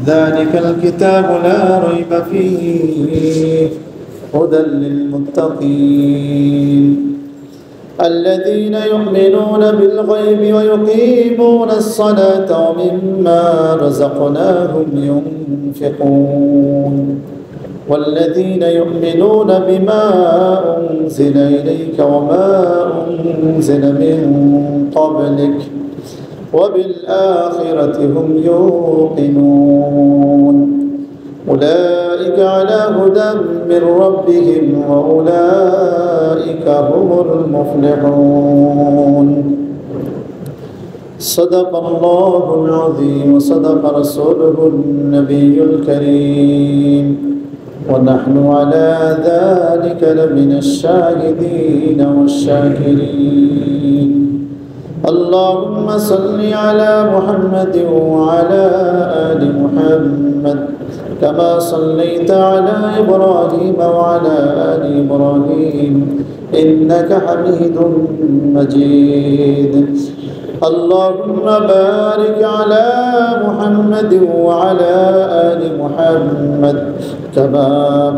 ذلك الكتاب لا ريب فيه هدى للمتقين الذين يؤمنون بالغيب ويقيمون الصلاة ومما رزقناهم ينفقون والذين يؤمنون بما أنزل إليك وما أنزل من قبلك وبالآخرة هم يوقنون أولئك على هدى من ربهم وأولئك هم المفلحون صدق الله العظيم وصدق رسوله النبي الكريم ونحن على ذلك لمن الشاهدين والشاكرين اللهم صل على محمد وعلى آل محمد كما صليت على إبراهيم وعلى آل إبراهيم إنك حميد مجيد اللهم بارك على محمد وعلى آل محمد كما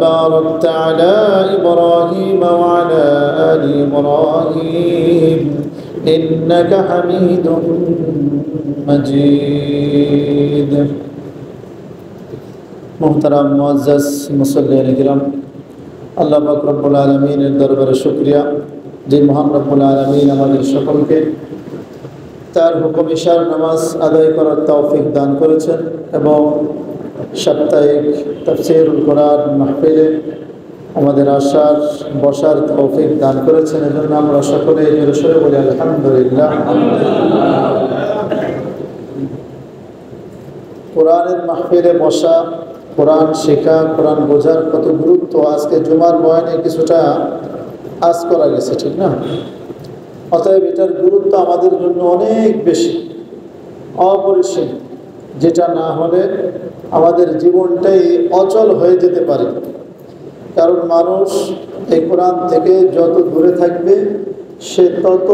باركت على إبراهيم وعلى آل إبراهيم إنك حميد مجيد محترم মুআজ্জাজ মুসল্লিয়ান কিরাম আল্লাহ পাক রব্বুল আলামিনের দরবারে শুকরিয়া যে মহান রব্বুল আলামিন আমাদের সকলকে তার হুকুম ইশার নামাজ আদায় করার তৌফিক দান করেছেন এবং সাপ্তাহিক তাফসীরুল কোরআন মাহফিলে আমাদের আসার বসার তৌফিক দান করেছেন এজন্য আমরা সকলে জোরে বলি আলহামদুলিল্লাহ। কোরআনের মাহফিলে বসা, কোরআন শেখা, কোরআন বোঝার কত গুরুত্ব আজকে জুমার বয়ানে কিছুটা আজ করা গেছে, ঠিক না? অতএব এটার গুরুত্ব আমাদের জন্য অনেক বেশি, অপরিসীম, যেটা না হলে আমাদের জীবনটাই অচল হয়ে যেতে পারে। কারণ মানুষ এই কোরআন থেকে যত দূরে থাকবে সে তত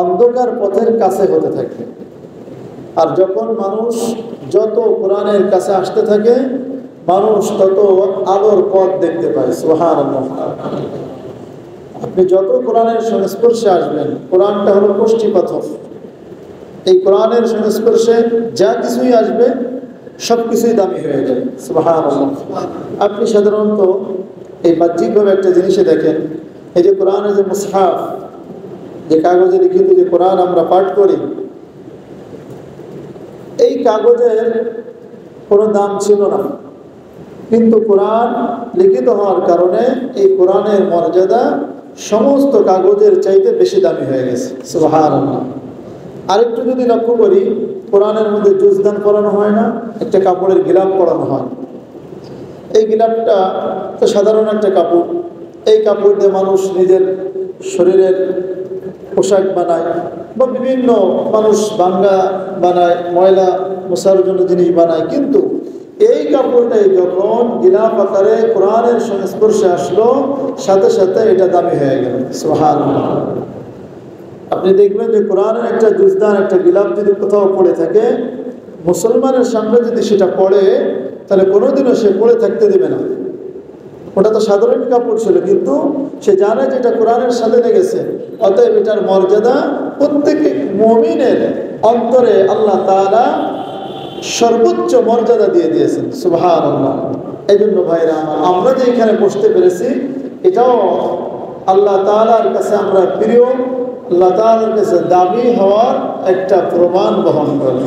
অন্ধকার পথের কাছে হতে থাকবে, আর যখন মানুষ যত কোরআনের কাছে আসতে থাকে মানুষ তত আলোর পথ দেখতে পায়। সুবহানাল্লাহ। আপনি যত কোরআনের সংস্পর্শে আসবেন, কোরআনটা হলো কষ্টি পাথর, এই কোরআনের সংস্পর্শে যা কিছুই আসবে সব কিছুই দামি হয়ে যাবে। সুবহানাল্লাহ। আপনি সাধারণত এই বাহ্যিকভাবে একটা জিনিসে দেখেন, এই যে কোরআনের যে মুসহাফ, যে কাগজে লিখিত যে কোরআন আমরা পাঠ করি, এই কাগজের কোনো দাম ছিল না, কিন্তু কোরআন লিখিত হওয়ার কারণে এই কোরআনের মর্যাদা সমস্ত কাগজের চাইতে বেশি দামি হয়ে গেছে। সুবহানাল্লাহ। আরেকটু যদি লক্ষ্য করি, কোরআনের মধ্যে জুজদান পরানো হয় না, একটা কাপড়ের গিলাপ পরানো হয়। এই গিলাপটা তো সাধারণ একটা কাপড়, এই কাপড় দিয়ে মানুষ নিজের শরীরের পোশাক বানায় বা বিভিন্ন মানুষ বাঙ্গা বানায়, ময়লা মোছার জন্য জিনিস বানায়, কিন্তু এই কাপড়টাই যখন গিলাপ আকারে কোরআনের সংস্পর্শে আসলো সাথে সাথে এটা দামি হয়ে গেল। সুবহানাল্লাহ। আপনি দেখবেন যে কোরআনের একটা জুজদান, একটা গিলাপ যদি কোথাও পড়ে থাকে, মুসলমানের সামনে যদি সেটা পড়ে তাহলে কোনোদিনও সে পড়ে থাকতে দেবে না। ওটা তো সাধারণ কাপড় ছিল, কিন্তু সে জানে যে এটা কোরআনের সাথে লেগেছে, অতএব এটার মর্যাদা প্রত্যেক মুমিনের অন্তরে আল্লাহ তাআলা সর্বোচ্চ মর্যাদা দিয়ে দিয়েছেন। সুবহানাল্লাহ। এই জন্য ভাইরা আমার, আমরা যে এখানে বসতে পেরেছি এটাও আল্লাহ তাআলার কাছে আমরা প্রিয়, আল্লাহ তাআলার কাছে দামি হওয়ার একটা প্রমাণ বহন করে।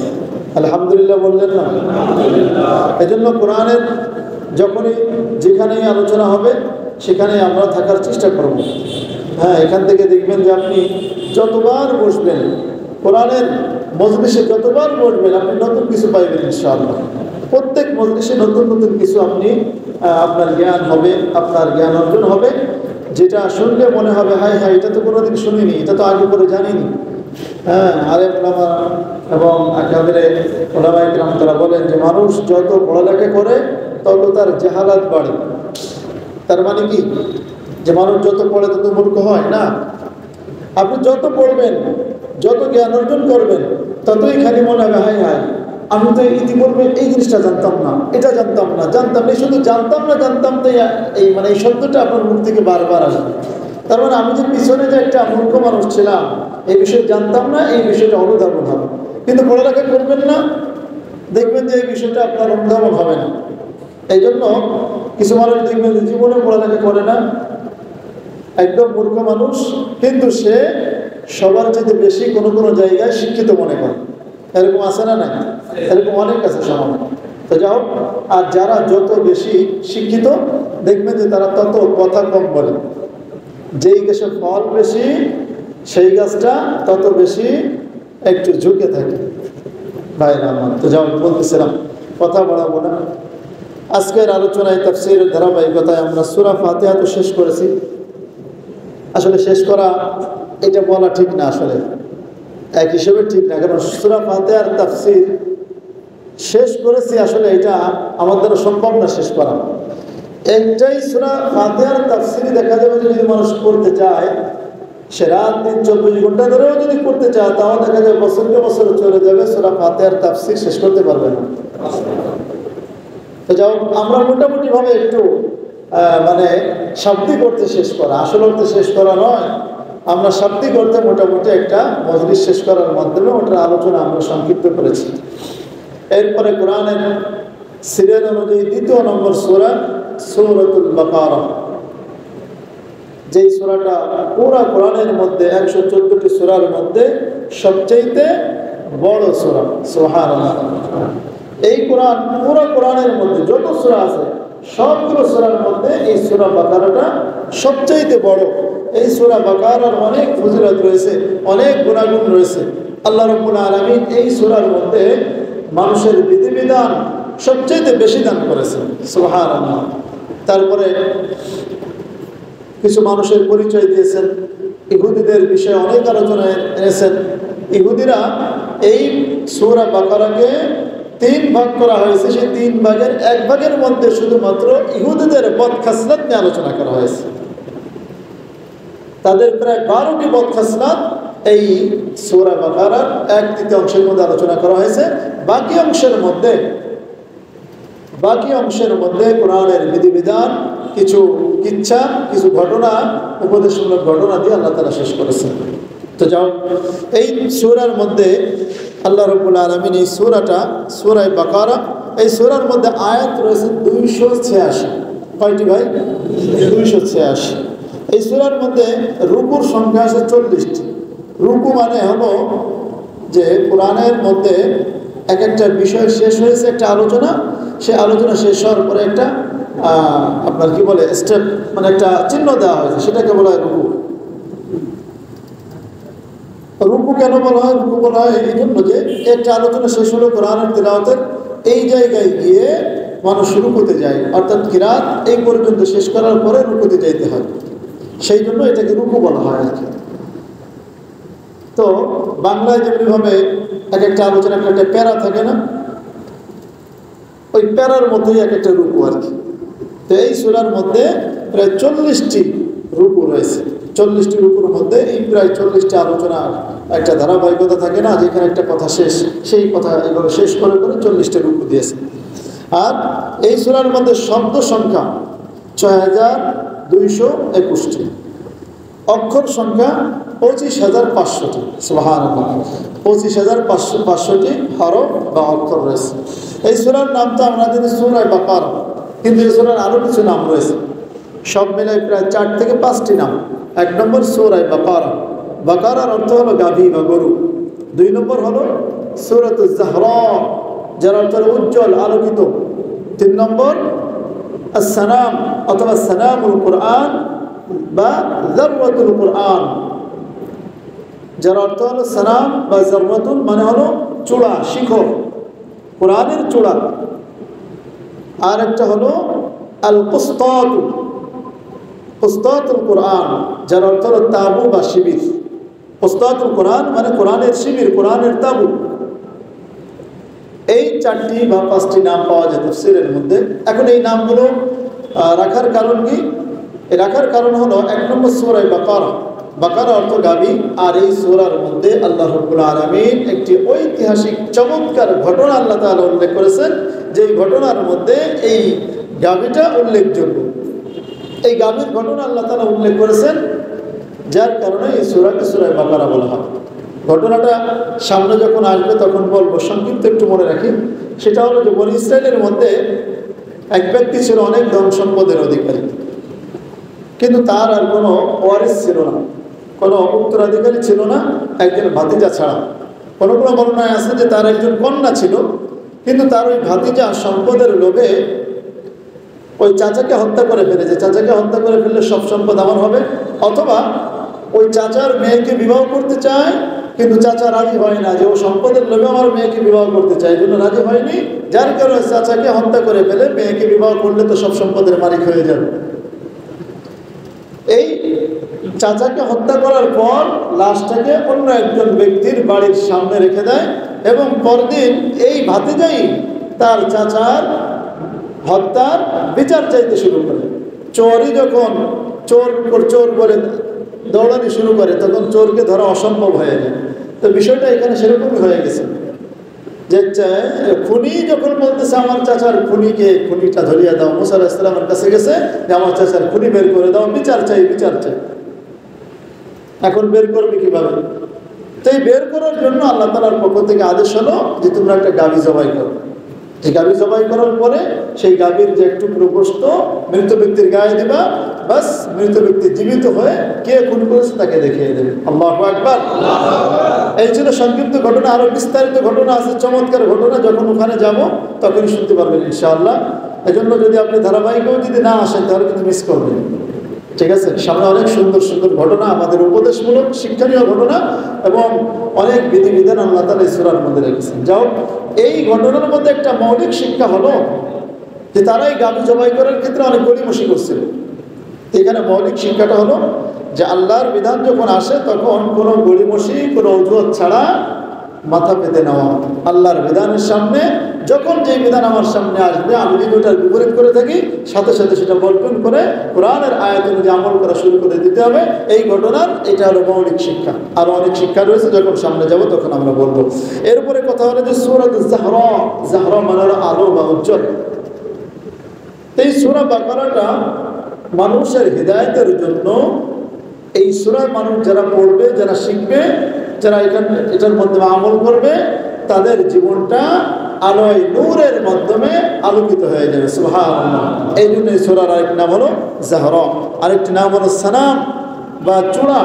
আলহামদুলিল্লাহ বললেন না? এই জন্য কোরআনের যখনই যেখানেই আলোচনা হবে সেখানেই আমরা থাকার চেষ্টা করব। হ্যাঁ, এখান থেকে দেখবেন যে আপনি যতবার বসবেন কোরআনের মজলিসে, যতবার বসবেন আপনি নতুন কিছু পাইবেন ইনশাআল্লাহ। প্রত্যেক মজলিসে নতুন নতুন কিছু আপনার জ্ঞান হবে, আপনার জ্ঞান অর্জন হবে, যেটা শুনলে মনে হবে হায় হায় এটা তো কোনোদিন শুনিনি, এটা তো আগে পরে জানিনি। হ্যাঁ, আলেম ওলামা এবং আকাবিরে ওলামা ইকরাম তারা বলেন যে মানুষ যত পড়ালেখা করে তত তার জাহালাত বাড়ে। তার মানে কি যে মানুষ যত পড়ে তত মূর্খ হয় না। আপনি যত পড়বেন, যত জ্ঞান অর্জন করবেন, ততই খালি মনে হবে হায় হায় আমি তো ইতিপূর্বে এই জিনিসটা জানতাম না, এটা জানতাম না, এই শুধু জানতাম না তো এই মানে এই শব্দটা আপনার মুখ থেকে বারবার আসবে। তার মানে আমি যে পিছনে যে একটা মূর্খ মানুষ ছিলাম, এই বিষয়ে জানতাম না, এই বিষয়টা অনুধাবন হবে। কিন্তু পড়ালেখা করবেন না, দেখবেন যে এই বিষয়টা আপনার অনুধাবন হবে না। এই জন্য কিছু মানুষ দেখবেন যে জীবনে পড়ালেখা করে না, একদম মূর্খ মানুষ, কিন্তু সে সবার চেয়ে বেশি কোনো কোনো জায়গায় শিক্ষিত মনে করে। এরকম আছে না? নাই? এরকম অনেক আছে সমাজে। তো যাও, আর যারা যত বেশি শিক্ষিত দেখবেন যে তারা তত কথা কম বলে। যেই গাছে ফল বেশি সেই গাছটা তত বেশি একটু ঝুঁকে থাকে। ভাইরা আমার, তো যাও বলতেছিলাম, কথা বাড়াবো না। আজকের আলোচনায় তাফসীরের ধারাবাহিকতায় আমরা সূরা ফাতিহা তো শেষ করেছি। আসলে শেষ করা এটা বলা ঠিক না, আসলে এক হিসেবে ঠিক না, কারণ সূরা ফাতিহার তাফসীর শেষ করেছি, আসলে এটা আমাদের দ্বারা সম্ভব না শেষ করা। একটাই সূরা ফাতিহার তাফসীরই দেখা যাবে যে যদি মানুষ করতে চায়, সে রাত দিন 24 ঘন্টা ধরেও যদি করতে চায়, তাও দেখা যাবে বছরকে বছর চলে যাবে, সূরা ফাতিহার তাফসীর শেষ করতে পারবে না। তো যাও, আমরা মোটামুটি ভাবে একটু মানে শাব্দিক অর্থে শেষ করা, আসল অর্থে শেষ করা নয়, আমরা শাব্দিক অর্থে মোটামুটি একটা মজলিস শেষ করার মাধ্যমে ওটার আলোচনা আমরা সংক্ষিপ্ত করেছি। এরপরে কোরআনের সিরিয়াল অনুযায়ী 2 নম্বর সূরা সূরাতুল বাকারা, যেই সূরাটা পুরা কোরআনের মধ্যে 114টি সূরার মধ্যে সবচেয়ে বড় সূরা। সুবহানাল্লাহ। এই কোরআন, পুরো কোরআনের মধ্যে যত সূরা আছে সবগুলো সূরার মধ্যে এই সূরা বাকারাটা সবচেয়ে বড়। এই সূরা বাকারার অনেক ফজিলত রয়েছে, অনেক গুণাগুণ রয়েছে। আল্লাহ রাব্বুল আলামিন এই সূরার মধ্যে মানুষের বিধিবিধান সবচেয়ে বেশি দান করেছেন। সুবহানাল্লাহ। তারপরে কিছু মানুষের পরিচয় দিয়েছেন, ইহুদিদের বিষয়ে অনেক আলোচনা এনেছেন। ইহুদিরা এই সূরা বাকারাকে 3 ভাগ করা হয়েছে, সেই 3 ভাগের 1 ভাগের মধ্যে শুধুমাত্র ইহুদিদের বদখাসলাত নিয়ে আলোচনা করা হয়েছে। তাদের প্রায় 12টি বদখাসলাত এই সূরা বাকারার 1/3 অংশের মধ্যে আলোচনা করা হয়েছে। বাকি অংশের মধ্যে কোরআনের বিধিবিধান, কিছু কিচ্ছা, কিছু ঘটনা, উপদেশমূলক ঘটনা দিয়ে আল্লাহ তাআলা শেষ করেছেন। তো যাও, এই সূরার মধ্যে আল্লাহ রাব্বুল আলামিন এই সূরাটা, সূরা বাকারা, এই সূরার মধ্যে আয়াত রয়েছে 286। কয়টি ভাই? 286। এই সূরার মধ্যে রুকুর সংখ্যা আছে 40টি। রুকু মানে হলো যে কোরআনের মধ্যে এক একটা বিষয় শেষ হয়েছে, একটা আলোচনা, সেই আলোচনা শেষ হওয়ার পরে একটা আপনার কি বলে স্টেপ, মানে একটা চিহ্ন দেওয়া হয়েছে, সেটাকে বলা হয় রুকু। রুকু কেন বলা হয়? রুকু বলা হয় এই জন্য যে একটা আলোচনা শেষ হলো কোরআনের তিলাওয়াতের, এই জায়গায় গিয়ে মানুষ রুকুতে যায়, অর্থাৎ কিরাত এই পর্যন্ত শেষ করার পরে রুকুতে যাইতে হয়, সেই জন্য এটাকে রুকু বলা হয় আর কি। তো বাংলায় যেমনিভাবে এক একটা আলোচনা একটা প্যারা থাকে না, ওই প্যারার মধ্যেই এক একটা রুকু আর কি। তো এই সূরার মধ্যে প্রায় 40টি রুকু রয়েছে। 40টি রুকুর মধ্যে এই প্রায় 40টি আলোচনা, একটা ধারাবাহিকতা থাকে না, যেখানে একটা কথা শেষ, সেই কথা এইভাবে শেষ করে 40টা রুকু দিয়েছে। আর এই সূরার মধ্যে শব্দ সংখ্যা 6221টি, অক্ষর সংখ্যা 25,500টি। সুবহানাল্লাহ। 25,500টি হরফ বা অক্ষর রয়েছে। এই সূরার নাম তো আমরা জানি সূরা বাকারা, কিন্তু এই সূরার আরও কিছু নাম রয়েছে, সব মিলাই প্রায় 4 থেকে 5টি নাম। 1 নম্বর সূরা বাকারা, বাকারার অর্থ হলো গাভী বা গরু। 2 নম্বর হলো সূরাতুজ জাহরা, যার অর্থ হলো উজ্জ্বল, আলোকিত। 3 নম্বর আস-সানাম অথবা সানামুল কোরআন বা যাররাতুল কোরআন, যার অর্থ হলো সানাম বা যাররাতুল মানে হলো চূড়া, শিখর, কোরআনের চূড়া। আর একটা হলো আল কুসতাত, কুসতাতুল কোরআন, যার অর্থ হলো তাবু বা শিবির। কুসতাতুল কোরআন মানে কোরআনের শিবির, কোরআনের তাবু। এই 4টি বা 5টি নাম পাওয়া যায় তাফসীরের মধ্যে। এখন এই নামগুলো রাখার কারণ কি? রাখার কারণ হলো 1 নম্বর সূরা বাকারা, বাকারা অর্থ গাভী। আর এই সূরার মধ্যে আল্লাহ রাব্বুল আলামিন একটি ঐতিহাসিক চমৎকার ঘটনা আল্লাহ তাআলা উল্লেখ করেছেন, যেই ঘটনার মধ্যে এই গাভীটা উল্লেখযোগ্য। এই গাভীর ঘটনা আল্লাহ তাআলা উল্লেখ করেছেন, যার কারণে এই সূরাকে সূরা বাকারা বলা হয়। ঘটনাটা সামনে যখন আসবে তখন বলবো, সংক্ষিপ্ত একটু মনে রাখি। সেটা হলো যে বনী ইসরায়েলের মধ্যে এক ব্যক্তি ছিল অনেক ধন সম্পদের অধিকারী, কিন্তু তার আর কোনো ওয়ারিস ছিল না, কোনো উত্তরাধিকারী ছিল না, একজন ভাতিজা ছাড়া। কোনো কোনো বর্ণনায় আছে যে তার একজন কন্যা ছিল, কিন্তু তার ওই ভাতিজা সম্পদের লোভে ওই চাচাকে হত্যা করে ফেলেছে। চাচাকে হত্যা করে ফেললে সব সম্পদ আমার হবে, অথবা ওই চাচার মেয়েকে বিবাহ করতে চায়, কিন্তু চাচা রাজি হয় না, যে ও সম্পদের লোভে আমার মেয়েকে বিবাহ করতে চায়, এই জন্য রাজি হয়নি। যার কারণে চাচাকে হত্যা করে ফেলে মেয়েকে বিবাহ করলে তো সব সম্পদের মালিক হয়ে যাবে। এই চাচাকে হত্যা করার পর লাশটাকে অন্য একজন ব্যক্তির বাড়ির সামনে রেখে দেয়, এবং পরদিন এই ভাতিজাই তার চাচার হত্যার বিচার চাইতে শুরু করে। চোরই যখন চোর বলে দৌড়ানি শুরু করে, তখন চোরকে ধরা অসম্ভব হয়ে যায়। তো বিষয়টা এখানে সেরকমই হয়ে গেছে, যে খুনি যখন বলতেছে আমার চাচার খুনিটা ধরিয়ে দাও, মুসা আলাইহিস সালামের কাছে গেছে যে আমার চাচার খুনি বের করে দাও, বিচার চাই। এখন বের করবে কিভাবে? তো এই বের করার জন্য আল্লাহ তাআলার পক্ষ থেকে আদেশ হলো যে তোমরা একটা গাভী জবাই করো। যে গাভী জবাই করার পরে সেই গাভীর যে একটু গোশত মৃত ব্যক্তির গায়ে দিবা, বাস মৃত ব্যক্তি জীবিত হয়ে কে খুন করেছে তাকে দেখিয়ে দেবে। আল্লাহু আকবার। এই ছিল সংক্ষিপ্ত ঘটনা। আরো বিস্তারিত ঘটনা আছে, চমৎকার ঘটনা। যখন ওখানে যাব তখনই শুনতে পারবেন ইনশাআল্লাহ। এজন্য যদি আপনি ধারাবাহিকও যদি না আসেন তাহলে কিন্তু মিস করবেন, ঠিক আছে? সামনে অনেক সুন্দর সুন্দর ঘটনা, আমাদের উপদেশমূলক শিক্ষণীয় ঘটনা, এবং অনেক বিধিবিধান আল্লাহ তাআলা এই সূরার মধ্যে রেখেছেন। যাও, এই ঘটনার মধ্যে একটা মৌলিক শিক্ষা হলো যে তারা এই গাভী জবাই করার ক্ষেত্রে অনেক গড়িমসি করছিল। এখানে মৌলিক শিক্ষাটা হলো যে আল্লাহর বিধান যখন আসে তখন কোনো গড়িমসি, কোনো অজুহাত ছাড়া মাথা পেতে নেওয়া। আল্লাহর বিধানের সামনে যখন যে বিধান আমার সামনে আসবে, আমি যদি ওটার বিপরীত করে থাকি, সাথে সাথে সেটা বর্জন করে কোরআনের আয়াত অনুযায়ী আমল করা শুরু করে দিতে হবে। এই ঘটনার এটা হলো মৌলিক শিক্ষা। আরও অনেক শিক্ষা রয়েছে, যখন সামনে যাব তখন আমরা বলবো। এরপরে কথা হলো যে সূরাত জাহরা মানে আলো বা উজ্জ্বল। এই সূরা বাকারাটা মানুষের হিদায়াতের জন্য, এই সূরা মানুষ যারা পড়বে, যারা শিখবে, যারা এটার মাধ্যমে আমল করবে, তাদের জীবনটা আলোয় নূরের মাধ্যমে আলোকিত হয়ে যাবে। সুবহানাল্লাহ। এই জন্য এই সূরার আরেক নাম হলো জাহরা, আরেকটি নাম হলো সানাম বা চূড়া।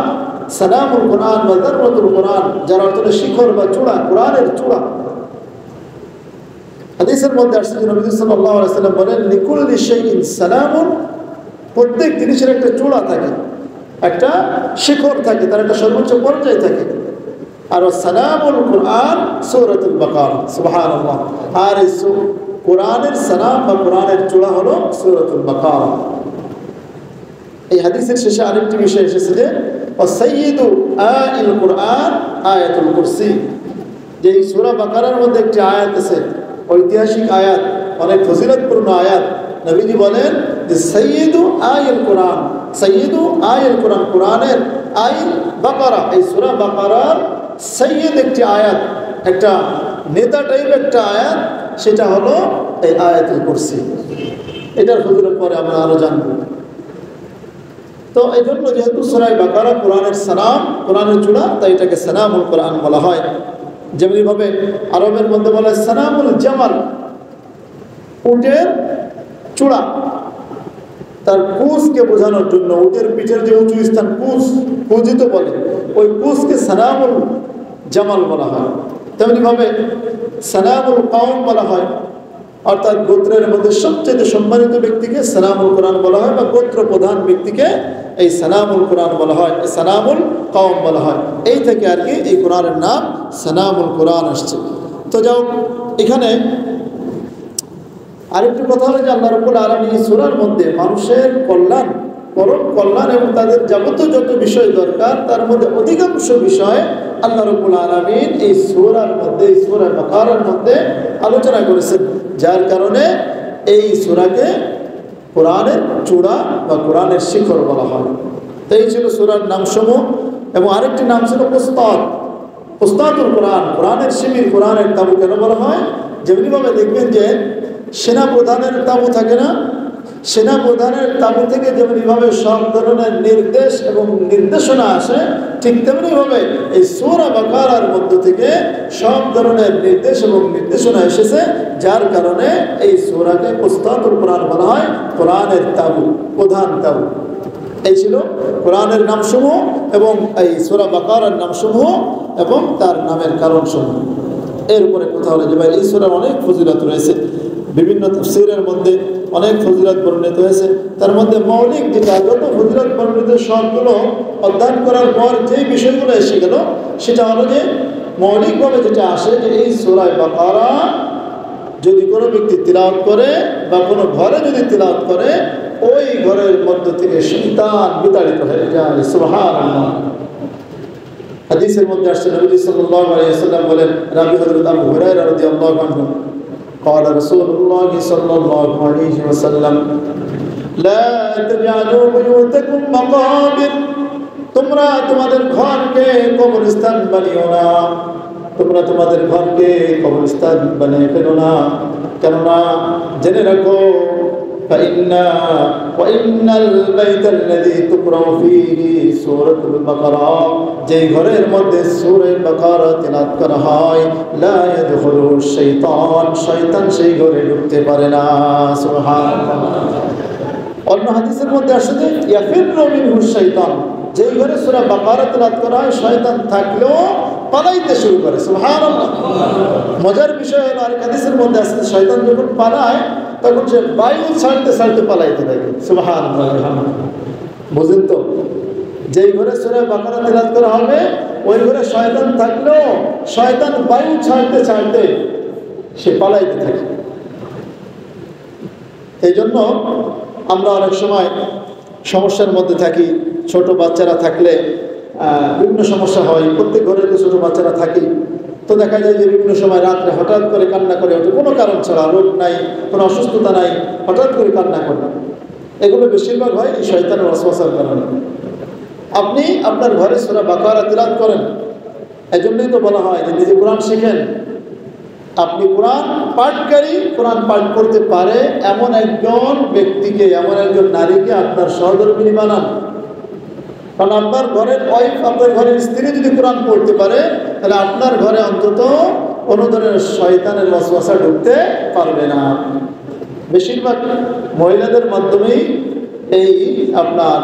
সানামুল কোরআন বা দারওয়াতুল কোরআন, যার অর্থ হলো শিখর বা চূড়া, কোরআনের চূড়া। হাদিসের মধ্যে আসছে যে নবী সাল্লাল্লাহু আলাইহি ওয়াসাল্লাম বলেন, লিকুল্লি শাইইন সালামুন, প্রত্যেক জিনিসের একটা চূড়া থাকে, একটা শিখর থাকে, তার একটা সর্বোচ্চ পর্যায় থাকে। আর সালামুল কোরআন সূরাতুল বাকারা। সুবহানাল্লাহ। আর এই কোরআনের সালাম বা কোরআনের চূড়া হলো সূরাতুল বাকারা। এই হাদিসের শেষে আরেকটি বিষয় এসেছে যে সাইয়্যিদু আইল কোরআন আয়াতুল কুরসি, যে এই সূরা বাকারার মধ্যে একটি আয়াত আছে, ঐতিহাসিক আয়াত, অনেক ফজিলতপূর্ণ আয়াত। নবীজি বলেন যে সাইয়্যিদু আইল কোরআন, সাইয়্যিদু আইল কোরআন, কোরআনের আইল বাকারা, এই সূরা বাকারার সাইয়্যিদ একটি আয়াত, একটা নেতা টাইপ একটা আয়াত, সেটা হলো এই আয়াতুল কুরসি। এটার ফজিলত পরে আমরা আরো জানবো। তো এই জন্য যেহেতু সূরা বাকারা কোরআনের সালাম, কোরআনের চূড়া, তাই এটাকে সালামুল কোরআন বলা হয়। যেমনিভাবে আরবের মধ্যে বলা হয় সালামুল জামাল, উটের চূড়া, তার কুসকে বোঝানোর জন্য। উটের পিঠের যে উঁচু স্থান কুজিত বলে, ওই কুসকে সালামুল জামাল বলা হয়। তেমনিভাবে সালামুল কওম বলা হয়, অর্থাৎ গোত্রের মধ্যে সবচেয়ে সম্মানিত ব্যক্তিকে সালামুল কোরআন বলা হয়, বা গোত্র প্রধান ব্যক্তিকে এই সালামুল কোরআন বলা হয়, সালামুল কওম বলা হয়। এই থেকে আর কি এই কোরআনের নাম সালামুল কোরআন আসছে। তো যাও, এখানে আরেকটি কথা হলো যে আল্লাহ রাব্বুল আলামিন এই সূরার মধ্যে মানুষের কল্যাণ, পরম কল্যাণ এবং তাদের যাবতীয় যত বিষয় দরকার, তার মধ্যে অধিকাংশ বিষয় আল্লাহ রাব্বুল আলামিন এই সূরার মধ্যে, এই সূরা বাকারার মধ্যে আলোচনা করেছেন। যার কারণে এই সূরাকে কোরআনের চূড়া বা কোরআনের শিখর বলা হয়। তো এই ছিল সূরার নামসমূহ। এবং আরেকটি নাম ছিল উস্তাদুল কোরআন, কোরআনের শিবির, কোরআনের তাবু কেন বলা হয়? যেমনিভাবে দেখবেন যে সেনা প্রধানের তাবু থাকে না, সেনা প্রধানের তাবু থেকে যেমনিভাবে সব ধরনের নির্দেশ এবং নির্দেশনা আসে, ঠিক তেমনিভাবে এই সূরা বাকারার মধ্য থেকে সব ধরনের নির্দেশ এবং নির্দেশনা এসেছে, যার কারণে এই সূরাকে উস্তাদুল কোরআন বলা হয়, কোরআনের তাবু, প্রধান তাবু। এই ছিল কোরআনের নামসমূহ এবং এই সূরা বাকারার নামসমূহ এবং তার নামের কারণসমূহ। এরপরে কথা হলো যে ভাই এই সূরার অনেক ফজিলত রয়েছে, বিভিন্ন তাফসীরের মধ্যে অনেক ফজিলত বর্ণিত হয়েছে। তার মধ্যে মৌলিক যেটা যত ফজিলত বর্ণিত সবগুলো অধ্যয়ন করার পর যেই বিষয়গুলো এসে গেল সেটা হলো যে মৌলিকভাবে যেটা আসে যে এই সূরা বাকারা যদি কোনো ব্যক্তি তিলাওয়াত করে বা কোনো ঘরে যদি তিলাওয়াত করে, ওই ঘরের মধ্য থেকে শয়তান বিতাড়িত হয়ে যায়। সুবহানাল্লাহ। হাদিসের মধ্যে আসছে নবী সাল্লাল্লাহু আলাইহি ওয়াসাল্লাম বলেন, রাবি হযরত আবু হুরায়রা রাদিয়াল্লাহু আনহু قال رسول الله صلى الله عليه وسلم لا تجعلوا بيوتكم مقابر, তোমরা তোমাদের ঘরকে কবরস্থান বানিও না, তোমরা তোমাদের ঘরকে কবরস্থান বানিয়ে ফেলো না। কেননা জেনে রাখো وإن البيت الذي تقرأ فيه سورة البقرة, যেই ঘরের মধ্যে সূরা বাকারা তিলাওয়াত করা হয়, লা ইয়াদখুলু শাইতান, শয়তান সেই ঘরে ঢুকতে পারে না। সুবহানাল্লাহ। অন্য হাদিসের মধ্যে আসছে যে ইয়াফিরু মিনহু শাইতান, যেই ঘরে সূরা বাকারা তিলাওয়াত করা হয় শয়তান থাকলেও পালাইতে শুরু করে। সুবহানাল্লাহ। মজার বিষয় হলো আরেক হাদিসের মধ্যে আসছে শয়তান যখন পালায় তখন সে বায়ু ছাড়তে ছাড়তে পালাইতে থাকে। সুবহানাল্লাহ। বুঝেন তো, যেই ঘরে সূরা বাকারা তিলাওয়াত করা হবে ওই ঘরে শয়তান থাকলেও শয়তান বায়ু ছাড়তে ছাড়তে সে পালাইতে থাকে। এই জন্য আমরা অনেক সময় সমস্যার মধ্যে থাকি। ছোট বাচ্চারা থাকলে বিভিন্ন সমস্যা হয়, প্রত্যেক ঘরে তো ছোট বাচ্চারা থাকি। তো দেখা যায় যে বিভিন্ন সময় রাত্রে হঠাৎ করে কান্না করে ওঠে, কোনো কারণ ছাড়া, রোগ নাই, কোনো অসুস্থতা নাই, হঠাৎ করে কান্না করে। এগুলো বেশিরভাগ হয় এই শয়তানের ওয়াসওয়াসার কারণে। আপনি আপনার ঘরে সূরা বাকারা তিলাওয়াত করেন, এজন্যই তো বলা হয় যে নিজে কোরআন শিখেন। আপনি কোরআন পাঠকারী, কোরআন পাঠ করতে পারে এমন একজন ব্যক্তিকে, এমন একজন নারীকে আপনার সহধর্মিণী বানান। কারণ আপনার ঘরের ওয়াইফ, আপনার ঘরের স্ত্রী যদি কোরআন পড়তে পারে তাহলে আপনার ঘরে অন্তত কোনো ধরনের শয়তানের ওয়াসওয়াসা ঢুকতে পারবে না। বেশিরভাগ মহিলাদের মাধ্যমেই এই আপনার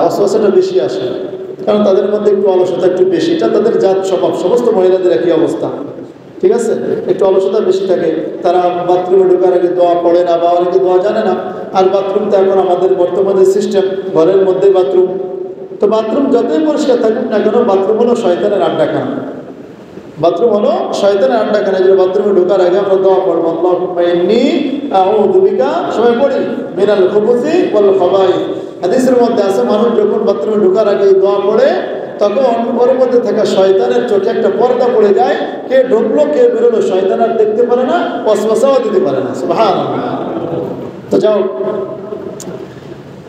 ওয়াসওয়াসাটা বেশি আসে, কারণ তাদের মধ্যে একটু অলসতা একটু বেশি। এটা তাদের জাত স্বভাব, সমস্ত মহিলাদের একই অবস্থা, ঠিক আছে? একটু অলসতা বেশি থাকে, তারা বাথরুমে ঢোকার আগে দোয়া পড়ে না বা অনেকে দোয়া জানে না। আর বাথরুম তো এখন আমাদের বর্তমানে সিস্টেম, ঘরের মধ্যে বাথরুম। তো বাথরুম যতই পরিষ্কার থাকুক না কেন, বাথরুম হলো শয়তানের আড্ডাখানা। বাথরুম হলো শয়তানের আড্ডাখানা। যে বাথরুমে ঢোকার আগে আমরা দোয়া পড়বো, আল্লাহুম্মা ইন্নী আউযু বিকা, সবাই পড়ি, মিনাল খুবুসি ওয়াল খাবাইস। হাদিসের মধ্যে আছে মানুষ যখন বাথরুমে ঢোকার আগে দোয়া পড়ে তখন ওর মধ্যে থাকা শয়তানের চোখে একটা পর্দা পড়ে যায়, কে ঢুকলো কে বেরোলো শয়তান আর দেখতে পারে না, ওয়াসওয়াসাও দিতে পারে না। সুবহানাল্লাহ। তো যাও,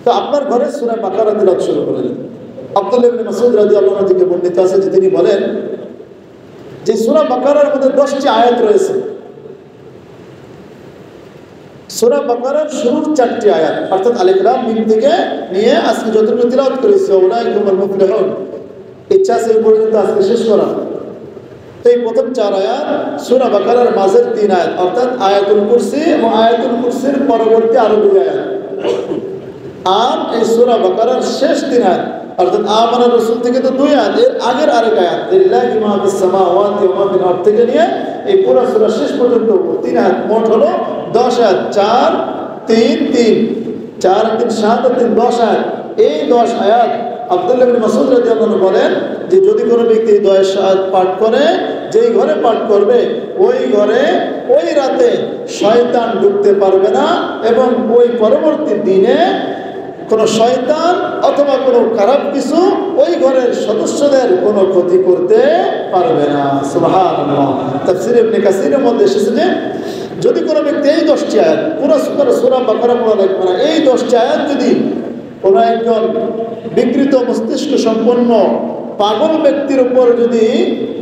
তো আপনার ঘরে সূরা বাকারা তিলাওয়াত শুরু করে দিন। আব্দুল্লাহ ইবনে মাসউদ রাদিয়াল্লাহু আনহু থেকে বর্ণিত আছে যে তিনি বলেন যে সূরা বাকারার মধ্যে 10টি আয়াত রয়েছে। সূরা বাকারার শুরুর 4টি আয়াত, অর্থাৎ আলিফ লাম মিম থেকে নিয়ে আজকে যতটুকু তিলাওয়াত করেছি উলাইকুমুল মুফলিহুন, ইচ্ছা আছে এই পর্যন্ত আজকে শেষ করা। তো এই প্রথম 4 আয়াত সূরা বাকারার মাঝের 3 আয়াত, অর্থাৎ আয়াতুল কুরসি এবং আয়াতুল কুরসির পরবর্তী আরো 2 আয়াত। আর এই সূরা বাকারার শেষ 3 আয়াত অর্থাৎ আমানা রাসূল থেকে তো 2 আয়াত, এর আগের আরেক আয়াত লিল্লাহি মা ফিস সামাওয়াতি ওয়া মা ফিল আরদ থেকে নিয়ে এই পুরো সূরা শেষ পর্যন্ত 3 আয়াত, মোট হলো 10 আয়াত। 4 3 3 4 3 7 3 10 আয়াত। এই 10 আয়াত আব্দুল্লাহ ইবনে মাসউদ রাদিয়াল্লাহু আনহু বলেন যে যদি কোনো ব্যক্তি 10 আয়াত পাঠ করে, যেই ঘরে পাঠ করবে ওই ঘরে ওই রাতে শয়তান ঢুকতে পারবে না এবং ওই পরবর্তী দিনে কোনো শয়তান অথবা কোনো খারাপ কিছু ওই ঘরের সদস্যদের কোনো ক্ষতি করতে পারবে না। সুবহানাল্লাহ। তাফসীর ইবনে কাসীরের মধ্যে এসেছে যে যদি কোনো ব্যক্তি এই 10টি আয়াত পুরো সূরা বাকারা পড়া লাগবে না, এই 10টি আয়াত যদি কোনো একজন বিকৃত মস্তিষ্ক সম্পন্ন পাগল ব্যক্তির উপর যদি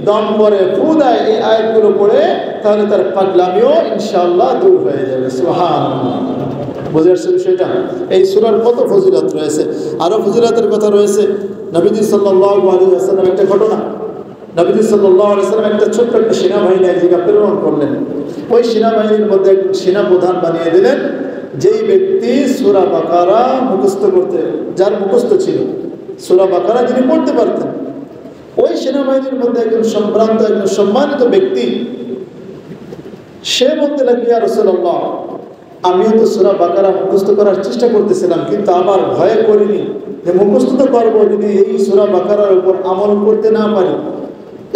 দম করে ফু দেয় এই আয়াতগুলো পড়ে, তাহলে তার পাগলামিও ইনশাআল্লাহ দূর হয়ে যাবে। সুবহানাল্লাহ। বুঝে আসছে বিষয়টা? এই সূরার কত ফজিলত রয়েছে, আরো ফজিলতের কথা রয়েছে। নবীজি সাল্লাল্লাহু আলাইহি ওয়াসাল্লাম একটা ঘটনা, নবীজি সাল্লাল্লাহু আলাইহি ওয়াসাল্লাম একটা ছোট্ট একটা সেনাবাহিনী এক জায়গায় প্রেরণ করলেন। ওই সেনাবাহিনীর মধ্যে একজন সেনাপ্রধান বানিয়ে দিলেন যেই ব্যক্তি সূরা বাকারা মুখস্থ করতে, যার মুখস্থ ছিল সূরা বাকারা, যিনি পড়তে পারতেন। ওই সেনাবাহিনীর মধ্যে একজন সম্ভ্রান্ত, একজন সম্মানিত ব্যক্তি, সে বলতে লাগলো, ইয়া রাসূলুল্লাহ, আমিও তো সূরা বাকারা মুখস্থ করার চেষ্টা করতেছিলাম, কিন্তু আমার ভয়ে করিনি যে মুখস্থ তো করবো, যদি এই সূরা বাকারার উপর আমল করতে না পারি,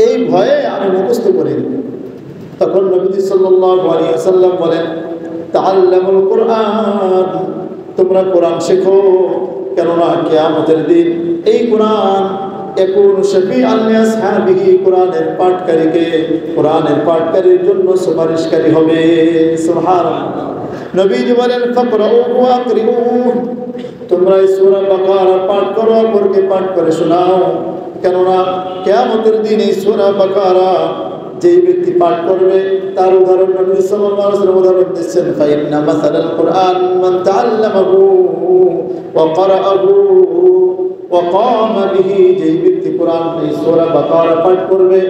এই ভয়ে আমি মুখস্থ করিনি। তখন নবীজি সাল্লাল্লাহু আলাইহি ওয়াসাল্লাম বলেন, তাআল্লামুল কুরআন, তোমরা কোরআন শেখো, কেননা কিয়ামতের দিন এই কোরআন ইয়াকুনু শাফিআন লিআসহাবিহি, কোরআনের পাঠকারীকে, কোরআনের পাঠকারীর জন্য সুপারিশকারী হবে। সুবহানাল্লাহ। নবীজি বলেন, ফাকরাউ ওয়া আকরিউ, তোমরা এই সূরা বাকারা পাঠ করো, অপরকে পাঠ করে শোনাও, কেননা কিয়ামতের দিন এই সূরা বাকারা যেই ব্যক্তি পাঠ করবে তার উদাহরণ নবী সাল্লাল্লাহু আলাইহি ওয়াসাল্লাম উদাহরণ দিচ্ছেন, ফাইন্না মাসালাল কুরআন মান তাআল্লামাহু ওয়া ক্বারাআহু ওয়া ক্বামা বিহি, যেই ব্যক্তি কোরআন এই সূরা বাকারা পাঠ করবে,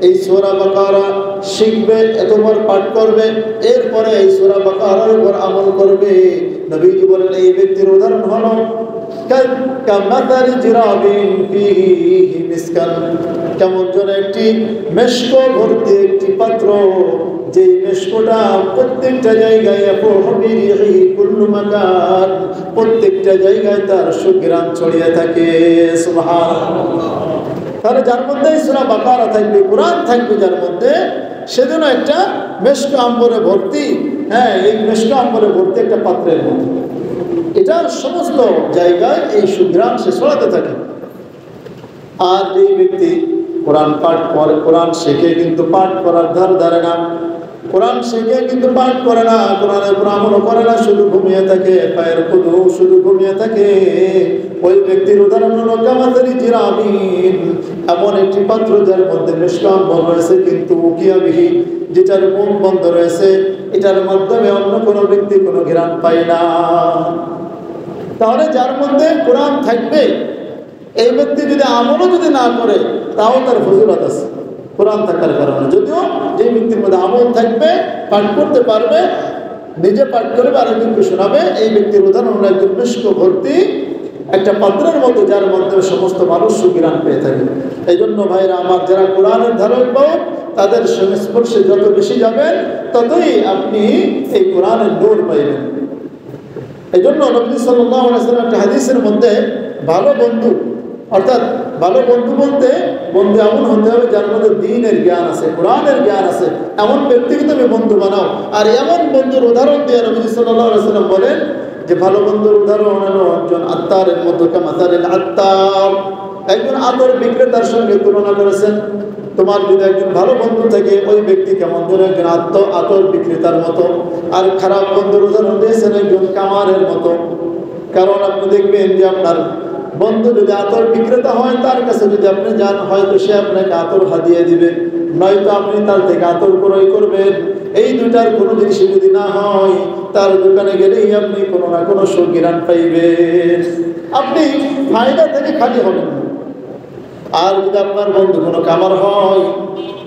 এই সূরা বাকারা শিখবে, এতবার পাঠ করবে, এরপরে এই সূরা বাকারার উপর আমল করবে, নবীজি বলেন এই ব্যক্তির উদাহরণ হলো কামাতাল জিরাবিন ফিহি মিসকান, কেমন যেন একটি মেশক ভর্তি একটি পাত্র, যেই মেশকটা প্রত্যেকটা জায়গায় কুল্লু মাকান, প্রত্যেকটা জায়গায় তার সুঘ্রাণ ছড়িয়ে থাকে। সুবহানাল্লাহ। তাহলে যার মধ্যে সূরা বাকারা থাকবে, কোরআন থাকবে যার মধ্যে, সেজন্য একটা মেশক আম্বরে ভর্তি, হ্যাঁ, এই মেশক আম্বরে ভর্তি একটা পাত্রের মধ্যে, এটার সমস্ত জায়গায় এই সুঘ্রাণ সে ছড়াতে থাকে। আর এই ব্যক্তি কোরআন পাঠ করে, কোরআন শেখে কিন্তু পাঠ করার ধার ধারে না, কোরআন শেখে কিন্তু পাঠ করে না, কোরআনের উপর আমল করে না, শুধু ঘুমিয়ে থাকে, পায়ের কুদু শুধু ঘুমিয়ে থাকে, ওই ব্যক্তির উদাহরণ হলো কামাতালি জিরাবিন, এমন একটি পাত্র যার মধ্যে মিশকাম বন্ধ রয়েছে কিন্তু উকিয়াবিহি, যেটার মুখ বন্ধ রয়েছে, এটার মাধ্যমে অন্য কোনো ব্যক্তি কোনো ঘ্রাণ পায় না। তাহলে যার মধ্যে কোরআন থাকবে, এই ব্যক্তি যদি আমলও যদি না করে তাও তার ফজিলত আছে কোরআন থাকার কারণে। যদিও যে ব্যক্তির মধ্যে আমল থাকবে, পাঠ করতে পারবে, নিজে পাঠ করবে, আরেকজনকে শোনাবে, এই ব্যক্তির উদাহরণ হলো একজন মিশক ভর্তি একটা পাত্রের মতো, যার মাধ্যমে সমস্ত মানুষ সুঘ্রাণ পেয়ে থাকে। এই জন্য ভাইরা আমার, যারা কোরআনের ধারক বাহক, তাদের সংস্পর্শে যত বেশি যাবেন ততই আপনি এই কোরআনের নূর পাইবেন। এই জন্য নবী সাল্লাল্লাহু আলাইহি ওয়াসাল্লাম একটা হাদিসের মধ্যে ভালো বন্ধু, অর্থাৎ ভালো বন্ধু বলতে বন্ধু এমন হতে হবে যার মধ্যে দ্বীনের জ্ঞান আছে, কোরআনের জ্ঞান আছে, এমন ব্যক্তিকে তুমি বন্ধু বানাও। আর এমন বন্ধুর উদাহরণ দিয়ে নবী সাল্লাল্লাহু আলাইহি ওয়াসাল্লাম বলেন যে ভালো বন্ধুর উদাহরণ হলো একজন আত্তারের মতো, কামাতালিল আত্তার, একজন আতর বিক্রেতার সঙ্গে তুলনা করেছেন। তোমার যদি একজন ভালো বন্ধু থাকে, ওই ব্যক্তি কেমন যেন একজন আতর বিক্রেতার মতো। আর খারাপ বন্ধুর উদাহরণ দিয়েছেন একজন কামারের মতো। কারণ আপনি দেখবেন যে আপনার বন্ধু যদি আতর বিক্রেতা হয়, তার কাছে যদি আপনি যান, হয়তো সে আপনাকে আতর হাদিয়ে দিবে, নয়তো আপনি তার থেকে আতর ক্রয় করবেন। এই দুইটার কোনো জিনিস যদি না হয়, তার দোকানে গেলেই আপনি কোনো না কোনো সুঘ্রাণ পাইবেন, আপনি ফায়দা থেকে খালি হবেন। আর যদি আপনার বন্ধু কোনো কামার হয়,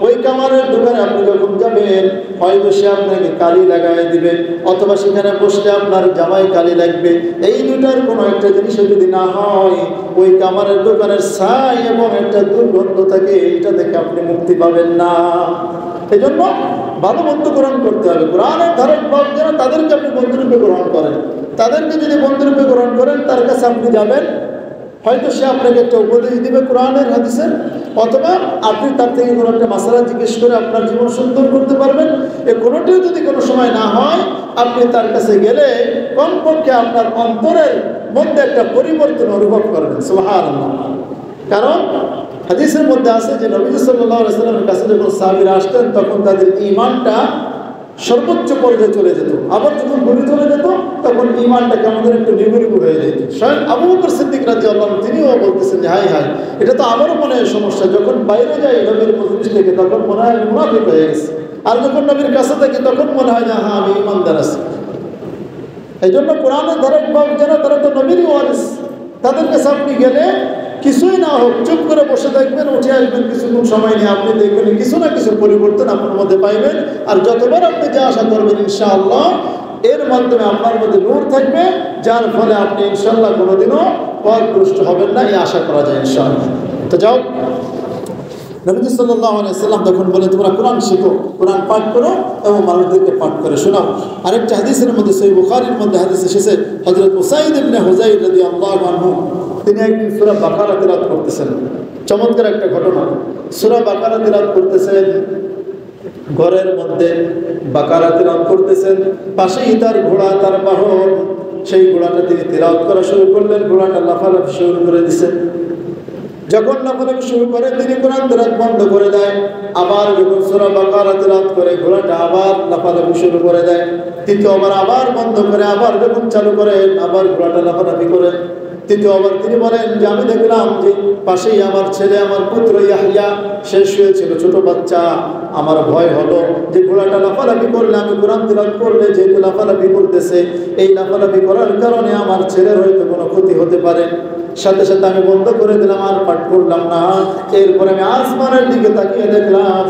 ওই কামারের দোকানে আপনি যখন যাবেন, হয়তো সে আপনাকে কালি লাগাই দিবে, অথবা সেখানে বসলে আপনার জামাই কালি লাগবে। এই দুটার কোনো একটা জিনিস যদি না হয়, ওই কামারের দোকানের ছাই এবং একটা দুর্গন্ধ থাকে, এটা থেকে আপনি মুক্তি পাবেন না। এই জন্য ভালো বন্ধু গ্রহণ করতে হবে। কোরআনের ধারক বাহক যেন তাদেরকে আপনি বন্ধুরূপে গ্রহণ করেন। তাদেরকে যদি বন্ধুরূপে গ্রহণ করেন, তার কাছে আপনি যাবেন, হয়তো সে আপনাকে একটা উপদেশ দিবে কোরআনের হাদিসের, অথবা আপনি তার থেকে কোনো একটা মাসালা জিজ্ঞেস করে আপনার জীবন সুন্দর করতে পারবেন। এ কোনোটিও যদি কোনো সময় না হয়, আপনি তার কাছে গেলে কমপক্ষে আপনার অন্তরের মধ্যে একটা পরিবর্তন অনুভব করবেন। সুবহানাল্লাহ। কারণ হাদিসের মধ্যে আছে যে নবী সাল্লাল্লাহু আলাইহি ওয়াসাল্লামের কাছে যখন সাহাবীরা আসতেন, তখন তাদের ঈমানটা সর্বোচ্চ পর্যায়ে চলে যেত। আবার যখন ঘুরে চলে যেত তখন ইমানটা কেমন একটু নিগুড়িগু হয়ে যেত। স্বয়ং আবু বকর সিদ্দিক রাদিয়াল্লাহু আনহু তিনিও বলতেছেন যে হাই হাই, এটা তো আমারও মনে হয় সমস্যা। যখন বাইরে যাই নবীর মজলিস থেকে তখন মনে হয় আমি মুনাফিক হয়ে গেছি, আর যখন নবীর কাছে থাকি তখন মনে হয় যে হ্যাঁ আমি ইমানদার আছি। এই জন্য কোরআনের ধারক বাহক যারা, তারা তো নবীরই ওয়ারিস। তাদের কাছে আপনি গেলে কিছুই না হোক চুপ করে বসে থাকবেন, উঠে আসবেন, কিছুক্ষণ সময় নিয়ে আপনি দেখবেন কিছু না কিছু পরিবর্তন আপনার মধ্যে পাইবেন। আর যতবার আপনি যা আশা করবেন ইনশাআল্লাহ এর মাধ্যমে আপনার মধ্যে নূর থাকবে, যার ফলে আপনি ইনশাআল্লাহ কোনোদিনও পথভ্রষ্ট হবেন না, এই আশা করা যায় ইনশাআল্লাহ। তো যাও, নবী সাল্লাল্লাহু আলাইহি সাল্লাম তখন বলে তোমরা কোরআন শিখো, কোরআন পাঠ করো এবং মানুষদেরকে পাঠ করে শোনাও। আরেকটা হাদিসের মধ্যে সহিহ বুখারীর মধ্যে হাদিস এসেছে, হযরত উসাইদ ইবনে হুযাইর রাদিয়াল্লাহু আনহু তিনি একদিন সূরা বাকারা তিলাওয়াত করতেছেন। চমৎকার একটা ঘটনা। সূরা বাকারা তিলাওয়াত করতেছেন, ঘরের মধ্যে বাকারা তিলাওয়াত করতেছেন, পাশেই তার ঘোড়া, তার বাহন। সেই ঘোড়াটা তিনি তিলাওয়াত করা শুরু করলেন, ঘোড়াটা লাফালাফি শুরু করে দিছে। যখন লাফালাফি শুরু করে তিনি কোরআন তেলাওয়াত বন্ধ করে দেয়। আবার যখন সূরা বাকারা তেলাওয়াত করে ঘোড়াটা আবার লাফালাফি শুরু করে দেয়। তৃতীয়বার আবার বন্ধ করে আবার যখন চালু করে আবার ঘোড়াটা লাফালাফি করে। তৃতীয়বার তিনি বলেন যে আমি দেখলাম যে পাশেই আমার ছেলে, আমার পুত্র ইয়াহইয়া সে শুয়েছিল, ছোট বাচ্চা। আমার ভয় হলো যে ঘোড়াটা লাফালাফি করলে, আমি কোরআন তেলাওয়াত করলে যেহেতু লাফালাফি করতেছে, এই লাফালাফি করার কারণে আমার ছেলের হয়তো কোনো ক্ষতি হতে পারে। সাথে সাথে আমি বন্ধ করে দিলাম, আর পাঠ করলাম না। এরপরে আমি আসমানের দিকে তাকিয়ে দেখলাম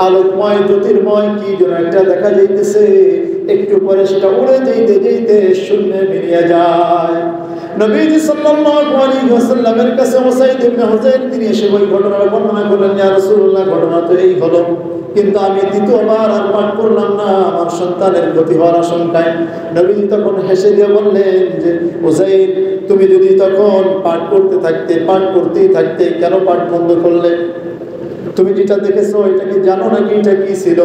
আলোকময় জ্যোতির্ময় কি যেন একটা দেখা যাইতেছে। একটু পরে সেটা উড়ে যেতে যেতে শূন্যে মিলিয়ে যায়। নবীজি সাল্লাল্লাহু আলাইহি ওয়াসাল্লামের কাছে উসাইদ ইবনে হুযাইর তিনি এসে ওই ঘটনার বর্ণনা করলেন, ইয়া রাসূলুল্লাহ ঘটনা তো এই হলো, কিন্তু আমি দ্বিতীয়বার আর পাঠ করলাম না আমার সন্তানের ক্ষতি হওয়ার আশঙ্কায়। নবীজি তখন হেসে দিয়ে বললেন যে উসাইদ, তুমি যদি তখন পাঠ করতেই থাকতে কেন পাঠ বন্ধ করলে? তুমি যেটা দেখেছো এটা কি জানো নাকি এটা কি ছিল?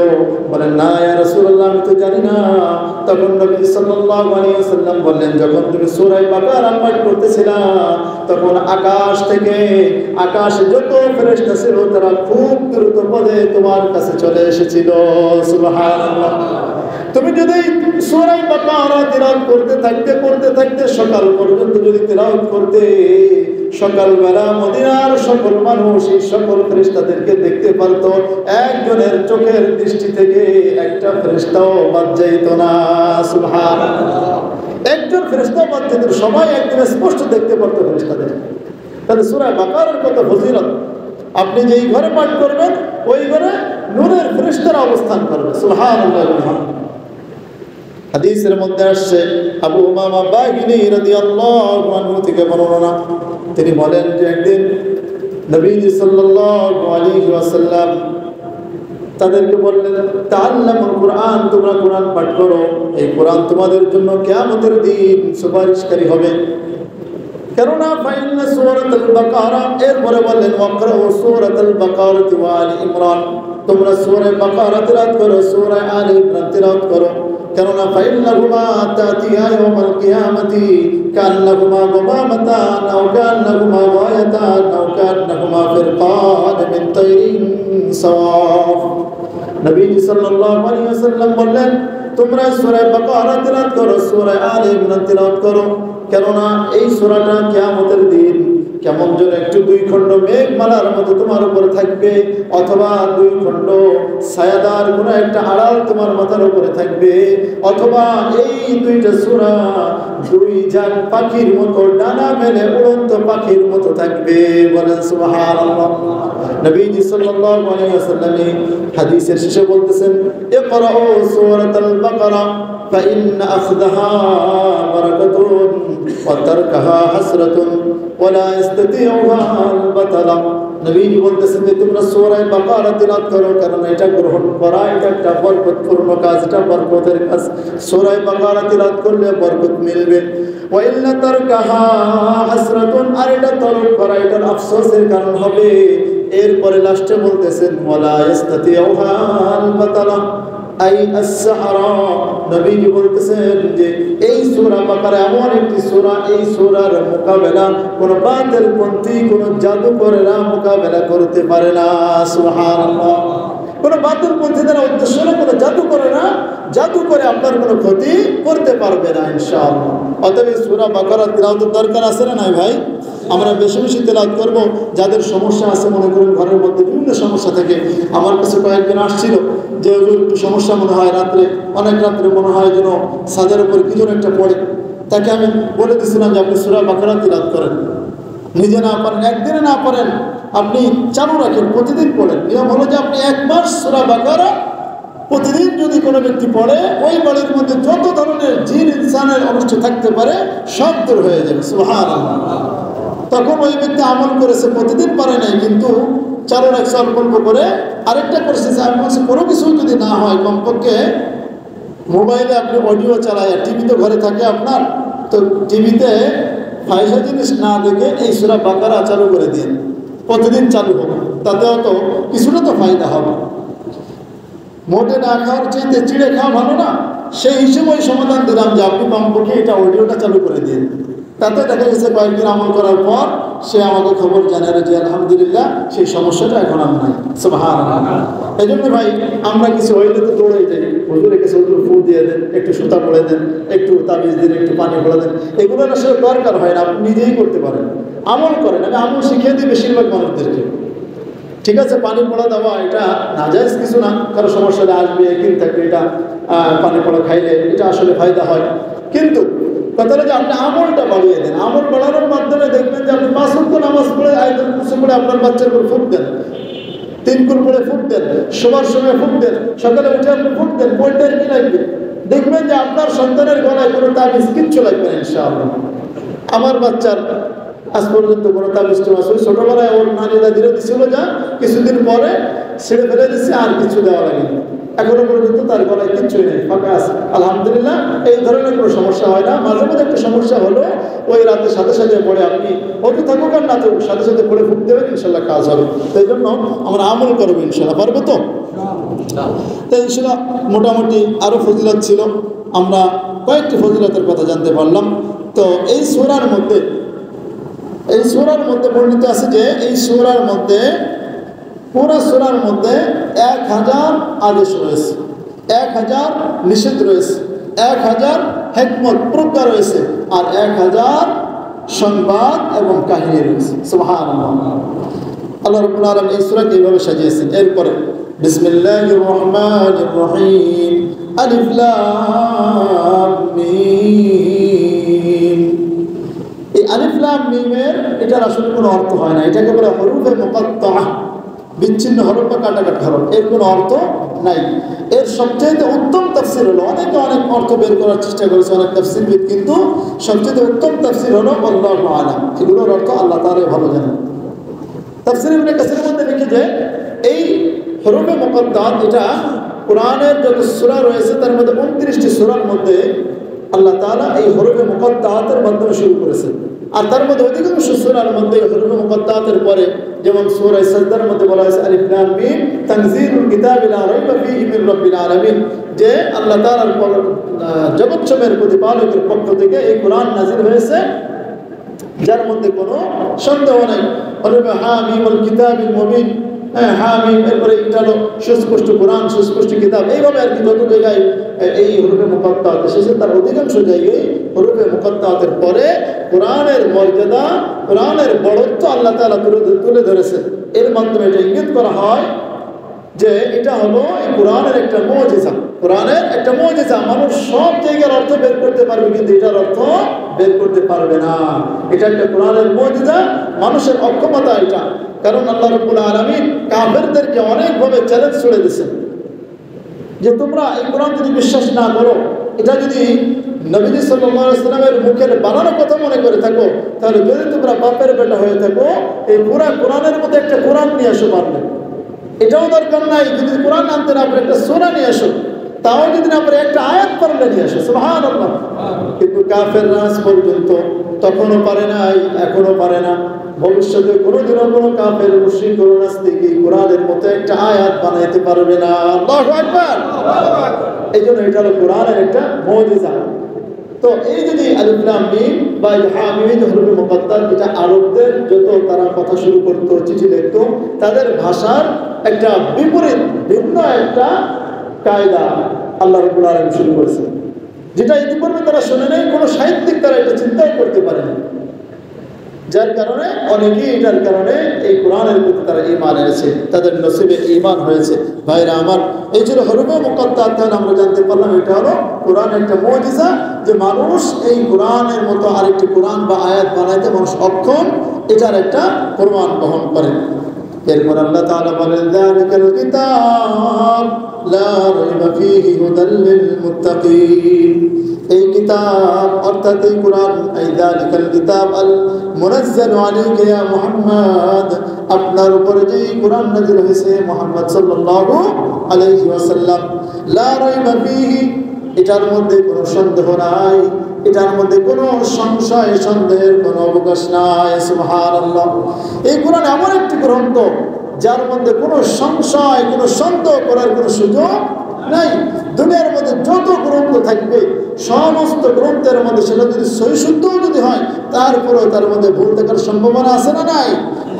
বলেন না ইয়া রাসূলুল্লাহ আমি তো জানি না। তখন নবী সাল্লাল্লাহু আলাইহি ওয়াসাল্লাম বললেন, যখন তুমি সূরা বাকারা পাঠ করতেছিলা তখন আকাশে যত ফেরেশতা ছিল তারা খুব দ্রুত পদে তোমার কাছে চলে এসেছিল। সুবহানাল্লাহ। তুমি যদি সূরা বাকারা তিলাওয়াত করতে থাকতে সকাল পর্যন্ত যদি তিলাওয়াত করতে, সকালবেলা মদিনার সকল মানুষ এই সকল ফেরেশতাদেরকে দেখতে পারতো। একজনের চোখের দৃষ্টি থেকে একটা ফেরেশতাও বাদ যাইত না। সুবহানাল্লাহ। একজন ফেরেশতাও বাদ যেত, সবাই একদম স্পষ্ট দেখতে পারতো ফেরেশতাদের। তাহলে সূরা বাকারার কত ফজিলত! আপনি যেই ঘরে পাঠ করবেন ওই ঘরে নূরের ফেরেশতারা অবস্থান করবে। সুবহানাল্লাহ। হাদিসের মধ্যে আসছে আবু উমামা বাহিনী রাদিয়াল্লাহু আনহু থেকে বর্ণনা, তিনি বলেন যে একদিন নবীজি সাল্লাল্লাহু আলাইহি ওয়াসাল্লাম তাদেরকে বললেন, তাআল্লামুল কুরআন, তোমরা কোরআন পাঠ করো, এই কোরআন তোমাদের জন্য কিয়ামতের দিন সুপারিশকারী হবে। কেননা ফাইন্না সূরাতুল বাকারা, এরপরে বললেন ওয়াকরাউ সূরাতুল বাকারা ওয়া আলি ইমরান, তোমরা সূরা বাকারা তিলাওয়াত করো, সূরা আলি ইমরান তিলাওয়াত করো। কেননা ফাইন্নাহুমা তাতিয়া ইয়াউমাল কিয়ামাতি কান্নাহুমা গামামাতান আও কান্নাহুমা গায়াতান আও কান্নাহুমা ফিরকান মিন তাইরিন সাওয়াফ। নবী সাল্লাল্লাহু আলাইহি ওয়াসাল্লাম বললেন, তোমরা সূরা বাকারা তিলাওয়াত করো, সূরা আলি ইমরান তিলাওয়াত করো। কেননা এই সূরাটা কিয়ামতের দিন কেমন যেন একটু দুই খণ্ড মেঘমালার মতো তোমার উপরে থাকবে, অথবা দুই খণ্ড ছায়াদার কোনো একটা আড়াল তোমার মাথার উপরে থাকবে, অথবা এই দুইটা সূরা দুই জাত পাখির মতো ডানা মেলে উড়ন্ত পাখির মতো থাকবে। বলেন সুবহানাল্লাহ। নবীজি সাল্লাল্লাহু আলাইহি ওয়াসাল্লাম হাদিসের শেষে বলতেছেন, ইকরাউ সূরাতুল বাকারা فإن أخذها بركة وتركها حسرة ولا يستطيعها البطلة। নবীজি বলতেছেন যে তোমরা সূরা বাকারা তিলাওয়াত করো, কারণ এটা গ্রহণ করা এটা একটা বরকতপূর্ণ কাজ, এটা বরকতের কাজ। সূরা বাকারা তিলাওয়াত করলে বরকত মিলবে। ওয়া ইল্লা তারকাহা হাসরাতুন, আর এটা তরক করা এটার আফসোসের কারণ হবে। এরপরে লাস্টে বলতেছেন ওয়ালা ইস্তাতিউহা আল বাতালা আই আস-সাহরা। নবীজি বলতেছেন যে এই সূরা বাকারা এমন একটি সূরা, এই সূরার মোকাবেলা কোন বাতিলপন্থী, কোন জাদুকরেরা মোকাবেলা করতে পারে না। সুবহানাল্লাহ। কোনো বাতিলপন্থীদের উদ্দেশ্য না, কোনো জাদু করে না, জাদু করে আপনার কোনো ক্ষতি করতে পারবে না ইনশাআল্লাহ। অতএব সূরা বাকারা তিলাওয়াতের দরকার আছে না নাই ভাই? আমরা বেশি বেশি তেলাওয়াত করব। যাদের সমস্যা আছে, মনে করেন ঘরের মধ্যে বিভিন্ন সমস্যা থাকে, আমার কাছে কয়েকজন আসছিল যে হুজুর একটু সমস্যা মনে হয়, রাত্রে অনেক রাত্রে মনে হয় যেন ছাদের উপর কি যেন একটা পড়ে। তাকে আমি বলে দিয়েছিলাম যে আপনি সূরা বাকারা তিলাওয়াত করেন, নিজে না পারেন, একদিনে না পারেন, আপনি চালু রাখেন, প্রতিদিন পড়েন। নিয়ম হলো যে আপনি 1 মাস সূরা বাকারা প্রতিদিন যদি কোনো ব্যক্তি পড়ে, ওই বাড়ির মধ্যে যত ধরনের জিন ইনসানের অনিষ্ট থাকতে পারে সব দূর হয়ে যাবে। সুবহানাল্লাহ। তখন ওই ব্যক্তি আমল করেছে, প্রতিদিন পারে নাই, কিন্তু চালু রাখছে অল্প অল্প করে। আরেকটা করছে যে আমি বলছি কোনো কিছু যদি না হয়, কমপক্ষে মোবাইলে আপনি অডিও চালায়, টিভি তো ঘরে থাকে আপনার, তো টিভিতে ফায়সা জিনিস না দেখে এই সূরা বাকারা চালু করে দিন, প্রতিদিন চালু হবে, তাতে হয়তো কিছুটা তো ফায়দা হবে। মোটে না খাওয়ার চাইতে চিড়ে খাওয়া ভালো না? সেই হিসেবে ওই সমাধান দিলাম যে আপনি কমপক্ষে এটা অডিওটা চালু করে দিন। তাতে দেখা গেছে কয়েকদিন আমল করার পর সে আমাকে খবর জানালো যে আলহামদুলিল্লাহ সেই সমস্যাটা এখন আর নাই। সুবহানাল্লাহ। এই জন্য ভাই আমরা কিছু হইলে তো দৌড়ে যাই, হুজুরের কাছে হুজুর ফুল দিয়ে দেন, একটু সুতা পড়ে দেন, একটু তাবিজ দিন, একটু পানি পড়ে দেন, এগুলো আসলে দরকার হয় না, আপনি নিজেই করতে পারেন, আমল করেন। আমি আমল শিখিয়ে দিই বেশিরভাগ মানুষদেরকে। ঠিক আছে, পানি পড়া দেওয়া এটা নাজায়েজ কিছু না, কারো সমস্যাটা আসবে, একদিন থাকবে, এটা পানি পড়া খাইলে এটা আসলে ফায়দা হয়। কিন্তু কথা হলো যে আপনি আমলটা বাড়িয়ে দেন। আমল বাড়ানোর মাধ্যমে দেখবেন যে আপনি 5 ওয়াক্ত নামাজ পড়ে, আয়াতুল কুরসি পড়ে আপনার বাচ্চার উপর ফুঁক দেন, 3 কুল পড়ে ফুঁক দেন, শোবার সময় ফুঁক দেন, সকালে উঠে আপনি ফুঁক দেন, বইটার কি লাগবে? দেখবেন যে আপনার সন্তানের গলায় কোনো তাবিজ কিচ্ছু লাগবে না ইনশাআল্লাহ। আমার বাচ্চার আজ পর্যন্ত কোনো তাবিজ টাবিজ, ওই ছোটবেলায় ওর নানি দাদিরা দিছিল, যা কিছুদিন পরে ছেড়ে ফেলে দিচ্ছে, আর কিছু দেওয়া লাগেনি। এখনো পর্যন্ত তার গলায় কিচ্ছুই নেই, ফাঁকা আছে আলহামদুলিল্লাহ। এই ধরনের কোনো সমস্যা হয় না। মাঝে মাঝে একটা সমস্যা হলো, ওই রাতে সাথে সাথে পড়ে আপনি হয়তো থাকুক আর না থাকুক, সাথে সাথে পড়ে ফুট দেবেন, ইনশাল্লাহ কাজ হবে। সেই জন্য আমরা আমল করবো ইনশাল্লাহ, পারবো তো? তাই ইনশাল্লাহ মোটামুটি আরও ফজিলত ছিল, আমরা কয়েকটি ফজিলতের কথা জানতে পারলাম। তো এই সূরার মধ্যে বর্ণিত আছে যে এই সূরার মধ্যে, পুরো সূরার মধ্যে 1000 আদেশ রয়েছে, 1000 নিষেধ রয়েছে, 1000 হিকমত প্রজ্ঞা রয়েছে, আর 1000 সংবাদ এবং কাহিনী রয়েছে। সুবহানাল্লাহ। আল্লাহ রাব্বুল আলামিন এই সূরাকে এইভাবে সাজিয়েছেন। এরপরে বিসমিল্লাহির রহমানির রহিম, আলিফ লাম মিম। এই আলিফ লাম মিমের এটার আসলে কোনো অর্থ হয় না, এটাকে বলে হরুফে মুকাত্তাআহ, বিচ্ছিন্ন হরফ বা কাটাকাটি হরফ, এর কোনো অর্থ নাই। এর সবচেয়ে উত্তম তাফসীর হলো, অনেকে অনেক অর্থ বের করার চেষ্টা করেছে অনেক তাফসীরবিদ, কিন্তু সবচেয়ে উত্তম তাফসীর হলো আল্লাহু আ'লাম, এগুলোর অর্থ আল্লাহ তাআলাই ভালো জানেন। তাফসীর ইবনে কাসীরের মধ্যে লিখে যে এই হরফে মুকাত্তাআত এটা কোরআনের যত সূরা রয়েছে তার মধ্যে 29টি সূরার মধ্যে আল্লাহ তাআলা এই হরফে মুকাত্তাআতের মাধ্যমে শুরু করেছেন। আর তার মধ্যে অধিকাংশ সূরার মধ্যে হরফে মুকাত্তাআতের পরে, যেমন সূরা সাজদার মধ্যে বলা হয়েছে আলিফ লাম মিম তানজিলুল কিতাবি লা রাইবা ফীহি মির রাব্বিল আলামিন, যে আল্লাহ তাআলার জগৎসমূহের প্রতিপালকের পক্ষ থেকে এই কোরআন নাযিল হয়েছে, যার মধ্যে কোনো সন্দেহ নাই। হরফে হামিমুল কিতাবিল মুবিন, হামিম, এরপরে এটা হলো সুস্পষ্ট কোরআন, সুস্পষ্ট কিতাব, এইভাবে আর কি যত জায়গায় এই হরফে মুকাত্তাআত এসেছে তার অধিকাংশ জায়গায় হরফে মুকাত্তাআতের পরে কোরআনের মর্যাদা, কোরআনের বড়ত্ব আল্লাহ তাআলা তুলে ধরেছে। এর মাধ্যমে এটা ইঙ্গিত করা হয় যে এটা হলো এই কোরআনের একটা মুজিজা, কোরআনের একটা মুজিজা। মানুষ সব জায়গার অর্থ বের করতে পারবে, কিন্তু এটার অর্থ বের করতে পারবে না। এটা একটা কোরআনের মুজিজা, মানুষের অক্ষমতা এটা। কারণ আল্লাহ রাব্বুল আলামিন কাফেরদেরকে অনেকভাবে চ্যালেঞ্জ ছুড়ে দিয়েছেন যে তোমরা এই কোরআন যদি বিশ্বাস না করো, এটা যদি নবী সাল্লাল্লাহু আলাইহি ওয়াসাল্লামের মুখের বানানো কথা মনে করে থাকো, তাহলে যদি তোমরা বাপের বেটা হয়ে থাকো, এই পুরা কোরআনের মধ্যে একটা কোরআন নিয়ে আসো পারবে। এটাও দরকার নাই, যদি কোরআন আনতে না পারে একটা সূরা নিয়ে আসো, তাও যদি না পারে একটা আয়াত পড়লে নিয়ে আসো। সুবহানাল্লাহ। কিন্তু কাফেররা আজ পর্যন্ত তখনও পারে নাই, এখনো পারে না, ভবিষ্যতে কোনোদিনও কোনো কাফের মুশরিক কোন নাস্তিক এই কোরআনের মতো একটা আয়াত বানাইতে পারবে না। আল্লাহু আকবার। এই জন্য এটা হলো কোরআনের একটা মুজিজা। তো এই যদি আলিফ লাম মিম বা হামিদ হরফে মুকাত্তার, এটা আরবদের যত তারা কথা শুরু করতো, চিঠি লিখতো, তাদের ভাষার একটা বিপরীত ভিন্ন একটা কায়দা আল্লাহ রাব্বুল আলামিন শুরু করেছেন, যেটা ইতিপূর্বে তারা শুনে নেই, কোনো সাহিত্যিক তারা এটা চিন্তাই করতে পারেনি। যার কারণে অনেকেই এটার কারণে এই কোরআনের প্রতি তারা ঈমান এনেছে, তাদের নসিবে ঈমান হয়েছে। ভাইরা আমার, এই ছিল হরফে মুকাত্তার। তাহলে আমরা জানতে পারলাম এটা হলো কোরআনের একটা মুজিজা, যে মানুষ এই কোরআনের মতো আরেকটি কোরআন বা আয়াত বানাইতে মানুষ অক্ষম, এটার একটা প্রমাণ বহন করে। এরপর আল্লাহ তাআলা বলেন, যালিকাল কিতাব লা রাইবা ফীহি হুদাল লিল মুত্তাকিন। এই কিতাব অর্থাৎ এই কোরআন, এই যালিকাল কিতাব আল মুনাজ্জালু আলাইকা ইয়া মুহাম্মদ, আপনার উপরে যে কোরআন নাযিল হয়েছে মুহাম্মদ সাল্লাল্লাহু আলাইহি ওয়াসাল্লাম, লা রাইবা ফীহি, এটার মধ্যে কোনো সন্দেহ নাই, এটার মধ্যে কোনো সংশয় সন্দেহের কোনো অবকাশ নাই। সুবহানাল্লাহ। এই কোরআন এমন একটি গ্রন্থ যার মধ্যে কোনো সংশয়, কোনো সন্দেহ করার কোনো সুযোগ নাই। দুনিয়ার মধ্যে যত গ্রন্থ থাকবে, সমস্ত গ্রন্থের মধ্যে সেটা যদি সহিশুদ্ধও যদি হয়, তারপরেও তার মধ্যে ভুল থাকার সম্ভাবনা আছে না নাই?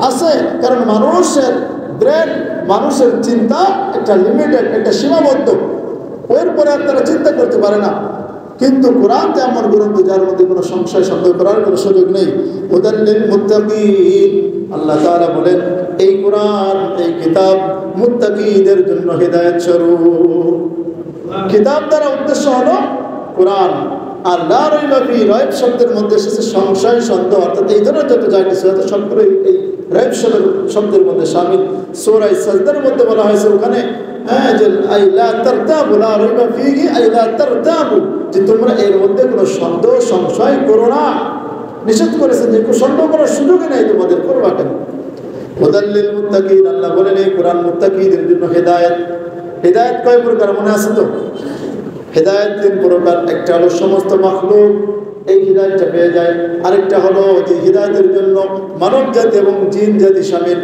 আছে। কারণ মানুষের ব্রেন, মানুষের চিন্তা একটা লিমিটেড, একটা সীমাবদ্ধ, ওর পরে আর তারা চিন্তা করতে পারে না। কিন্তু কোরআন এমন গ্রন্থ যার মধ্যে কোনো সংশয় সন্দেহ করার কোনো সুযোগ নেই। হুদাল লিল মুত্তাকিন, আল্লাহ তাআলা বলেন এই কোরআন, এই কিতাব মুত্তাকিদের জন্য হিদায়াত স্বরূপ। কিতাব দ্বারা উদ্দেশ্য হলো কোরআন। আর লা রাইবা ফি, রাইব শব্দের মধ্যে এসেছে সংশয় সন্দেহ, অর্থাৎ এই ধরনের যত যা কিছু আছে সবগুলোই এই রাইব শব্দের মধ্যে শামিল। সূরা সাজদার মধ্যে বলা হয়েছে ওখানে, যে লা তারতাবু, লা রাইবা ফীহি আই লা তারতাবু, যে তোমরা এর মধ্যে কোনো সন্দেহ সংশয় করো না। নিষেধ করেছেন যে সন্দেহ করার সুযোগই নাই তোমাদের, করবা কেন? হুদাল লিল মুত্তাকিন, আল্লাহ বলেন এই কোরআন মুত্তাকিদের জন্য হেদায়েত। হেদায়েত কয় প্রকার মনে আছে তো? হেদায়েত তিন প্রকার। একটা হলো সমস্ত মাখলুক এই হিদায়াতটা পেয়ে যায়, আরেকটা হলো যে হিদায়াতের জন্য মানব জাতি এবং জিন জাতি শামিল,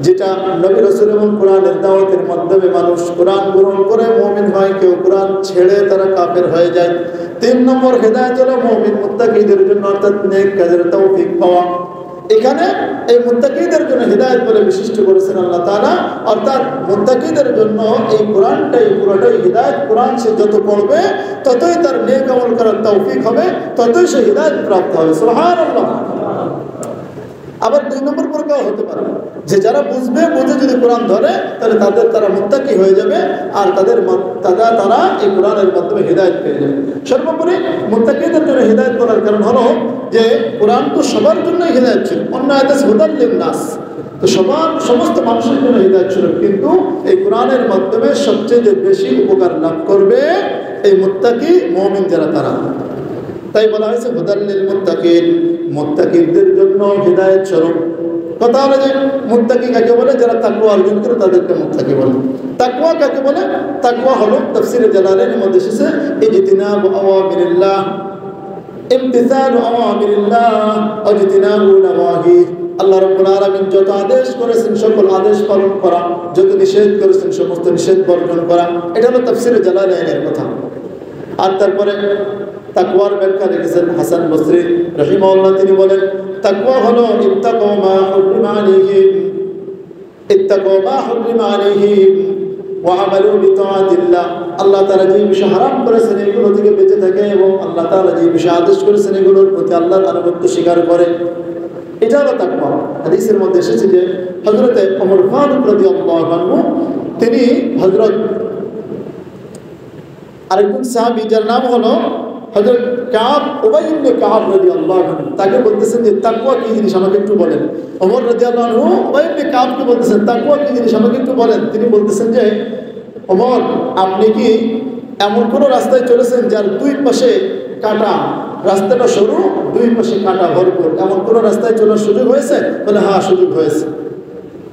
যেটা নবী রাসূল এবং কোরআনের দাওয়াতের মাধ্যমে মানুষ কোরআন গ্রহণ করে মুমিন হয়, কেউ কোরআন ছেড়ে তারা কাফের হয়ে যায়। 3 নম্বর হেদায়েত হলো মুমিন মুত্তাকিদের জন্য, অর্থাৎ নেক কাজের তৌফিক পাওয়া। এখানে এই মুত্তাকিদের জন্য হিদায়াত বলে বিশিষ্ট করেছেন আল্লাহ তাআলা, অর্থাৎ মুত্তাকিদের জন্য এই কোরআনটাই পুরোটাই হিদায়াত। কোরআন সে যত পড়বে ততই তার নেক আমল করার তৌফিক হবে, ততই সে হিদায়াত প্রাপ্ত হবে। সুবহানাল্লাহ। আবার 2 নম্বর প্রকার হতে পারে যে যারা বুঝে যদি কোরআন ধরে, তাহলে তারা মুত্তাকি হয়ে যাবে, আর তারা এই কোরআনের মাধ্যমে হিদায়াত পেয়ে যাবে। সর্বোপরি মুত্তাকিদের জন্য হিদায়াত করার কারণ হলো যে কোরআন তো সবার জন্যই হিদায়াত ছিল, অন্য আয়াতে হুদাল লিন-নাস, তো সমস্ত মানুষের জন্য হিদায়াত ছিল, কিন্তু এই কোরআনের মাধ্যমে সবচেয়ে বেশি উপকার লাভ করবে এই মুত্তাকি মুমিন যারা, তারা। তাই বলা হয়েছে হুদাল লিল মুত্তাকিন, মুত্তাকিদের জন্য হিদায়াত স্বরূপ। কথা হলো যে মুত্তাকি কাকে বলে? যারা তাকওয়া অর্জন করে তাদেরকে মুত্তাকি বলে। তাকওয়া কাকে বলে? তাকওয়া হলো তাফসীরে জালালাইনের মধ্যে এসেছে ইজতিনাবু আওয়ামিরিল্লাহ, ইমতিসালু আওয়ামিরিল্লাহ ওয়া ইজতিনাবু নাওয়াহি। আল্লাহ রাব্বুল আলামিন যত আদেশ করেছেন সকল আদেশ পালন করা, যত নিষেধ করেছেন সমস্ত নিষেধ বর্জন করা। এটা হলো তাফসীরে জালালাইনের কথা। আর তারপরে তাকওয়ার ব্যাখ্যা লিখেছেন হাসান বসরি রাহিমাহুল্লাহ, তিনি বলেন তাকওয়া হলো ইত্তাকু মা হুরিমা আলাইহিম, ইত্তাকু মা হুরিমা আলাইহিম ওয়া আমালু বিতাআতিল্লাহ। আল্লাহ তাআলা যে বিষয় হারাম করেছেন এগুলো থেকে বেঁচে থাকে, এবং আল্লাহ তাআলা যে বিষয় আদেশ করেছেন এগুলোর প্রতি আল্লাহর আনুগত্য স্বীকার করে। এটা হলো তাকওয়া। হাদিসের মধ্যে এসেছে যে হযরতে ওমর ফারুক রাদিয়াল্লাহু আনহু, তিনি হযরত আরেকজন সাহাবী যার নাম হলো হযরত কাব, উবাই ইবনে কাব রাদিয়াল্লাহু আনহু, তাকে বলতেছেন যে তাকওয়া কি জিনিস আমাকে একটু বলেন। ওমর রাদিয়াল্লাহু আনহু উবাই ইবনে কাবকে বলতেছেন তাকওয়া কি জিনিস আমাকে একটু বলেন। তিনি বলতেছেন যে ওমর, আপনি কি এমন কোন রাস্তায় চলেছেন যার 2 পাশে কাঁটা, রাস্তাটা সরু, 2 পাশে কাঁটা ভরপুর, এমন কোন রাস্তায় চলার সুযোগ হয়েছে? বলে হ্যাঁ, সুযোগ হয়েছে।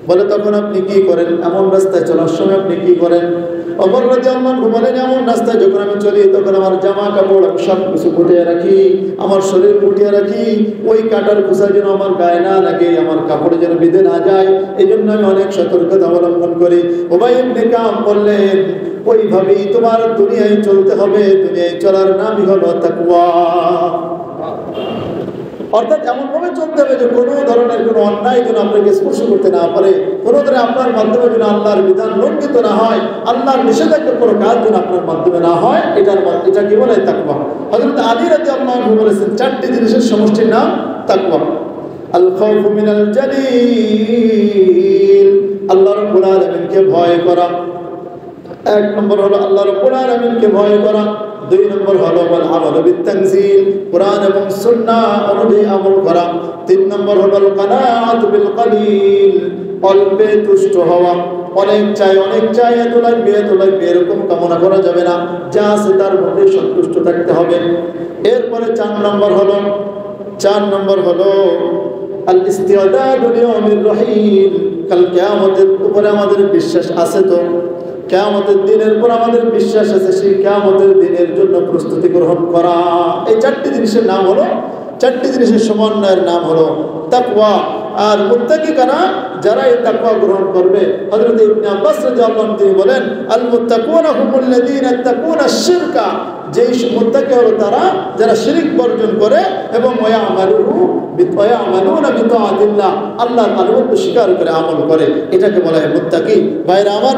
বলে তখন আপনি কি করেন? এমন রাস্তায় চলার সময় আপনি কি করেন? ওমর রাদিয়াল্লাহু আনহু বলেন, এমন রাস্তায় যখন আমি চলি তখন আমার জামা কাপড় আমি সব কিছু গুটিয়ে রাখি, আমার শরীর গুটিয়ে রাখি, ওই কাটার কুচা যেন আমার গায়ে না লাগে, আমার কাপড়ে যেন বেঁধে না যায়, এই জন্য আমি অনেক সতর্কতা অবলম্বন করি। উবাই ইবনে কাব বললেন, ওইভাবেই তোমার দুনিয়ায় চলতে হবে, দুনিয়ায় চলার নামই হলো তাকওয়া। অর্থাৎ এমনভাবে চলতে হবে যে কোনো ধরনের কোনো অন্যায় যেন আপনাকে স্পর্শ করতে না পারে, কোনো ধরনের আপনার মাধ্যমে যেন আল্লাহর বিধান লঙ্ঘিত না হয়, আল্লাহর নিষেধাজ্ঞার কোনো কাজ যেন আপনার মাধ্যমে না হয়, এটা কি বলে? তাকওয়া। হযরত আলী রাদিয়াল্লাহু আনহু বলেছেন, চারটি জিনিসের সমষ্টির নাম তাকওয়া। আল খাউফু মিনাল জালিল, আল্লাহ রাব্বুল আলামিনকে ভয় করা। এক নম্বর হলো আল্লাহ রাব্বুল আলামিনকে ভয় করা। দুই নম্বর হলো ওয়াল আমালু বিত-তানজিল, কোরআন এবং সুন্নাহ অনুযায়ী আমল করা। তিন নম্বর হলো আল কানাআতু বিল কলিল, অল্পে তুষ্ট হওয়া। অনেক চাই, এত লাগবে এরকম কামনা করা যাবে না, যা আছে তার মধ্যে সন্তুষ্ট থাকতে হবে। এরপরে চার নম্বর হলো আল ইস্তিআদাদু লিয়াউমির রহিল, কাল কিয়ামতের উপরে আমাদের বিশ্বাস আছে তো? কিয়ামতের দিনের উপর আমাদের বিশ্বাস আছে, সেই কিয়ামতের দিনের জন্য প্রস্তুতি গ্রহণ করা। এই চারটি জিনিসের নাম হলো, চারটি জিনিসের সমন্বয়ের নাম হলো তাকওয়া। আর মুত্তাকি কারা? যারা এই তাকওয়া গ্রহণ করবে। হযরত ইবনে আব্বাস রাদিয়াল্লাহু আনহু তিনি বলেন, আল মুত্তাকুনা হুমুল্লাযীনা ইয়াত্তাকুনা আশ-শিরকা, যেই মুত্তাকি হলো তারা যারা শিরক বর্জন করে এবং ওয়ায়ামালুনা বিতাআতিল্লাহ, আল্লাহর আনুগত্য স্বীকার করে আমল করে, এটাকে বলা হয় মুত্তাকি। ভাইরা আমার,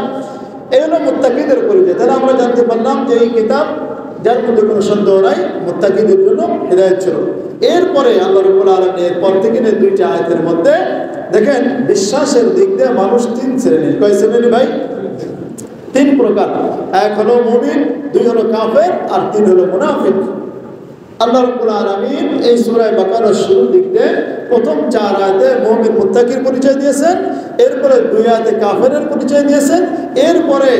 এই হলো মুত্তাকিদের পরিচয়। তাহলে আমরা জানতে পারলাম যে এই কিতাব, যার মধ্যে কোনো সন্দেহ নাই, মুত্তাকিদের জন্য হিদায়াত ছিল। এরপরে আল্লাহ রাব্বুল আলামিন এরপর থেকে দুইটা আয়াতের মধ্যে দেখেন বিশ্বাসের দিক দিয়ে মানুষ তিন শ্রেণীর। কয় শ্রেণীর ভাই? তিন প্রকার। এক হলো মুমিন, দুই হলো কাফের, আর তিন হলো মুনাফিক। আল্লাহ রাব্বুল আলামিন এই সূরা বাকারার শুরুর দিক দিয়ে প্রথম 4 আয়াতে মুমিন মুত্তাকির পরিচয় দিয়েছেন, এরপরে 2 আয়াতে কাফেরের পরিচয় দিয়েছেন, এরপরে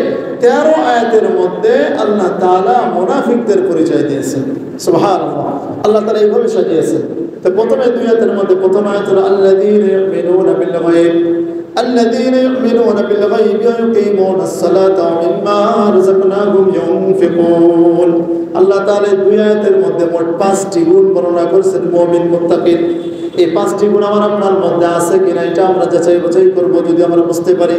13 আয়াতের মধ্যে আল্লাহ তাআলা মুনাফিকদের পরিচয় দিয়েছেন। সুবহানাল্লাহ, আল্লাহ তাআলা এইভাবে সাজিয়েছেন। তো প্রথমে 2 আয়াতের মধ্যে প্রথম আয়াত হলো আল্লাযীনা ইউমিনুনা বিল গায়ব, আল্লাযীনা ইউমিনুনা বিল গায়বি ওয়া ইউকিমুনাস সালাতা ওয়া মিম্মা রাযাকনাহুম ইউনফিকুন। আল্লাহ তাআলা 2 আয়াতের মধ্যে মোট 5টি গুণ বর্ণনা করেছেন মুমিন মুত্তাকির। এই 5টি গুণ আমার আপনার মধ্যে আছে কিনা এটা আমরা যাচাই বাছাই করব যদি আমরা বুঝতে পারি।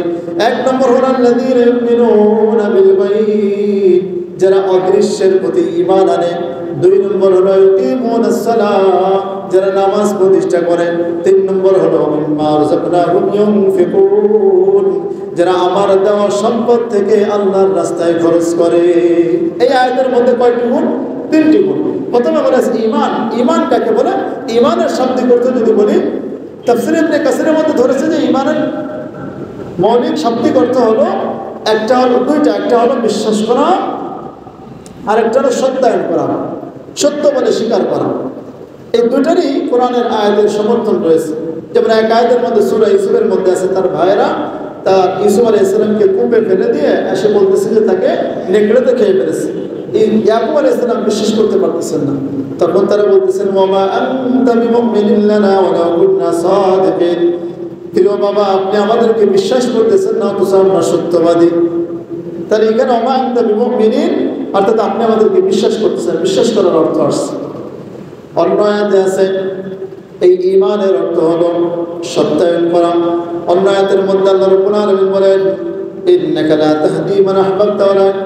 এক নম্বর হলো আল্লাযীনা ইউমিনুনা বিল গায়ব, যারা অদৃশ্যের প্রতি ঈমান আনে। 2 নম্বর হলো ইউকিমুনাস সালাহ, যারা নামাজ প্রতিষ্ঠা করে। 3 নম্বর হলো মিম্মা রাযাকনাহুম ইউনফিকুন, যারা আমার দেওয়া সম্পদ থেকে আল্লাহর রাস্তায় খরচ করে। এই আয়াতের মধ্যে কয়টি গুণ? 3টি গুণ। প্রথমে বলা আছে ঈমান। ঈমান কাকে বলে? ঈমানের শাব্দিক অর্থ যদি বলি, তাফসীর ইবনে কাসিরের মধ্যে ধরেছে যে ঈমানের মৌলিক শাব্দিক অর্থ হলো একটা হলো দুইটা, একটা হলো বিশ্বাস করা, আর একটা হলো সত্যায়ন করা, সত্য বলে স্বীকার করা। এই দুটারই কোরআনের আয়াতের সমর্থন রয়েছে। যেমন এক আয়াতের মধ্যে সূরা ইউসুফের মধ্যে আছে, তার ভাইয়েরা তার ইউসুফ আলাইহিস সালামকে কূপে ফেলে দিয়ে এসে বলতেছে যে তাকে নেকড়েতে খেয়ে ফেলেছে। ইয়াকুব আলাইহিস সালাম বিশ্বাস করতে পারতেছেন না, তখন তারা বলতেছেন ওয়ামা আনতা বিমুমিনিন লানা ওয়ালাউ কুননা সাদিকিন, প্রিয় বাবা আপনি আমাদেরকে বিশ্বাস করতেছেন না অথচ আমরা সত্যবাদী। তাহলে এখানে ওয়ামা আনতা বিমুমিনিন অর্থাৎ আপনি আমাদেরকে বিশ্বাস করতেছেন, বিশ্বাস করার অর্থ আসছে। অন্য আয়াতে আছে এই ঈমানের অর্থ হলো সত্যায়ন করা। অন্য আয়াতের মধ্যে আল্লাহ রাব্বুল আলামিন বলেন ইন্নাকা লা তাহদি মান আহবাবতা ওয়ালাকিন,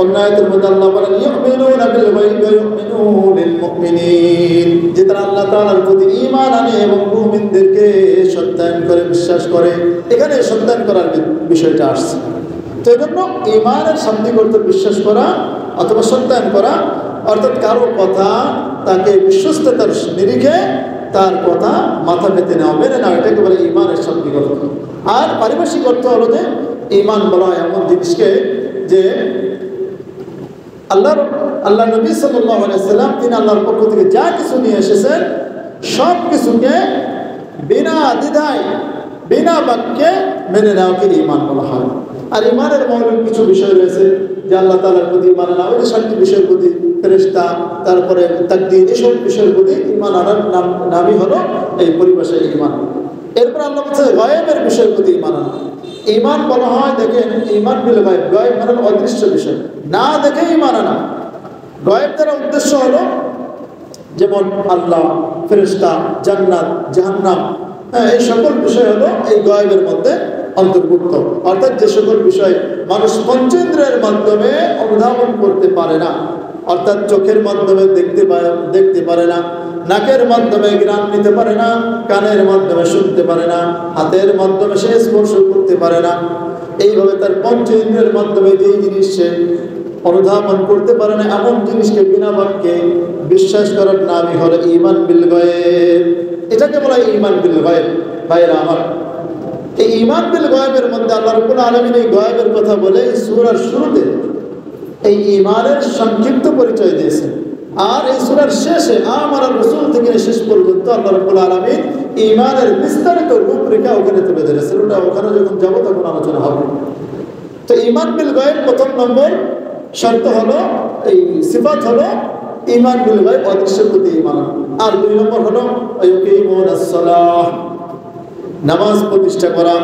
অন্য আয়াতের মধ্যে আল্লাহ বলেন ইউমিনুনা বিল গায়বি ওয়া ইউমিনুল মুমিনিন, যে তারা আল্লাহ তাআলার প্রতি ঈমান আনে এবং মুমিনদেরকে সত্যায়ন করে বিশ্বাস করে। এখানে সত্যায়ন করার বিষয়টা আসছে। তো এজন্য ঈমানের শাব্দিক অর্থ বিশ্বাস করা অথবা সত্যায়ন করা, অর্থাৎ কারো কথা তাকে বিশ্বস্ততার নিরিখে তার কথা মাথা পেতে নেওয়া, মেনে নেওয়া, এটাকে বলে ঈমানের শাব্দিক অর্থ। আর পারিভাষিক অর্থ হলো যে ঈমান বলা হয় এমন জিনিসকে যে আল্লাহ নবী সাল্লাল্লাহু আলাইহি ওয়াসাল্লাম তিনি আল্লাহর পক্ষ থেকে যা কিছু নিয়ে এসেছেন সব কিছুকে বিনা দ্বিধায় বিনা বাক্যে মেনে নেওয়াকে ঈমান বলা হয়। আর ঈমানের মৌলিক কিছু বিষয় রয়েছে যে আল্লাহ তাআলার প্রতি ঈমান আনা, ওই 7টি বিষয়ের প্রতি, ফেরেশতা, তারপরে তাকদীর, এসব বিষয়ের প্রতি ঈমান আনার নামই হলো এই পরিভাষায় ঈমান। এরপর আল্লাহ বলছে গায়েবের বিষয়ের প্রতি ঈমান আনা। ঈমান বলা হয়, দেখেন, ঈমান বিল গায়েব, গায়েব মানে অদৃশ্য বিষয়, না দেখে ঈমান আনা। গায়েব দ্বারা উদ্দেশ্য হলো যেমন আল্লাহ, ফেরেশতা, জান্নাত, জাহান্নাম, এই সকল বিষয় হলো এই গায়েবের মধ্যে অন্তর্ভুক্ত। অর্থাৎ যে সকল বিষয় মানুষ পঞ্চেন্দ্রের মাধ্যমে অনুধাবন করতে পারে না, অর্থাৎ চোখের মাধ্যমে দেখতে পারে না, নাকের মাধ্যমে ঘ্রাণ নিতে পারে না, কানের মাধ্যমে শুনতে পারে না, হাতের মাধ্যমে সে স্পর্শ করতে পারে না, এইভাবে তার পঞ্চেন্দ্রের মাধ্যমে যেই জিনিস সে অনুধাবন করতে পারে না, এমন জিনিসকে বিনা বাক্যে বিশ্বাস করার নামই হলো ঈমান বিল গায়েব। এটাকে বলা হয় ঈমান বিল গায়েব। ভাইরা আমার, এই ঈমান বিল গায়েবের মধ্যে আল্লাহ রাব্বুল আলামিন এই গায়েবের কথা বলে এই সূরার শুরুতে এই ঈমানের সংক্ষিপ্ত পরিচয় দিয়েছেন। আর এই সূরার শেষে আমারা রাসূল থেকে শেষ পর্যন্ত আল্লাহ রাব্বুল আলামিন ঈমানের বিস্তারিত রূপরেখা ওখানে তুলে ধরেছেন। ওখানে যখন যাব তখন আলোচনা হবে। তো ঈমান বিল গায়েব প্রথম নম্বর শর্ত হলো, এই সিফাত হলো ঈমান বিল গায়েব, অদৃশ্যের প্রতি ঈমান। আর 2 নম্বর হলো ইয়াকিমুনাস সালাহ, নামাজ প্রতিষ্ঠা করা।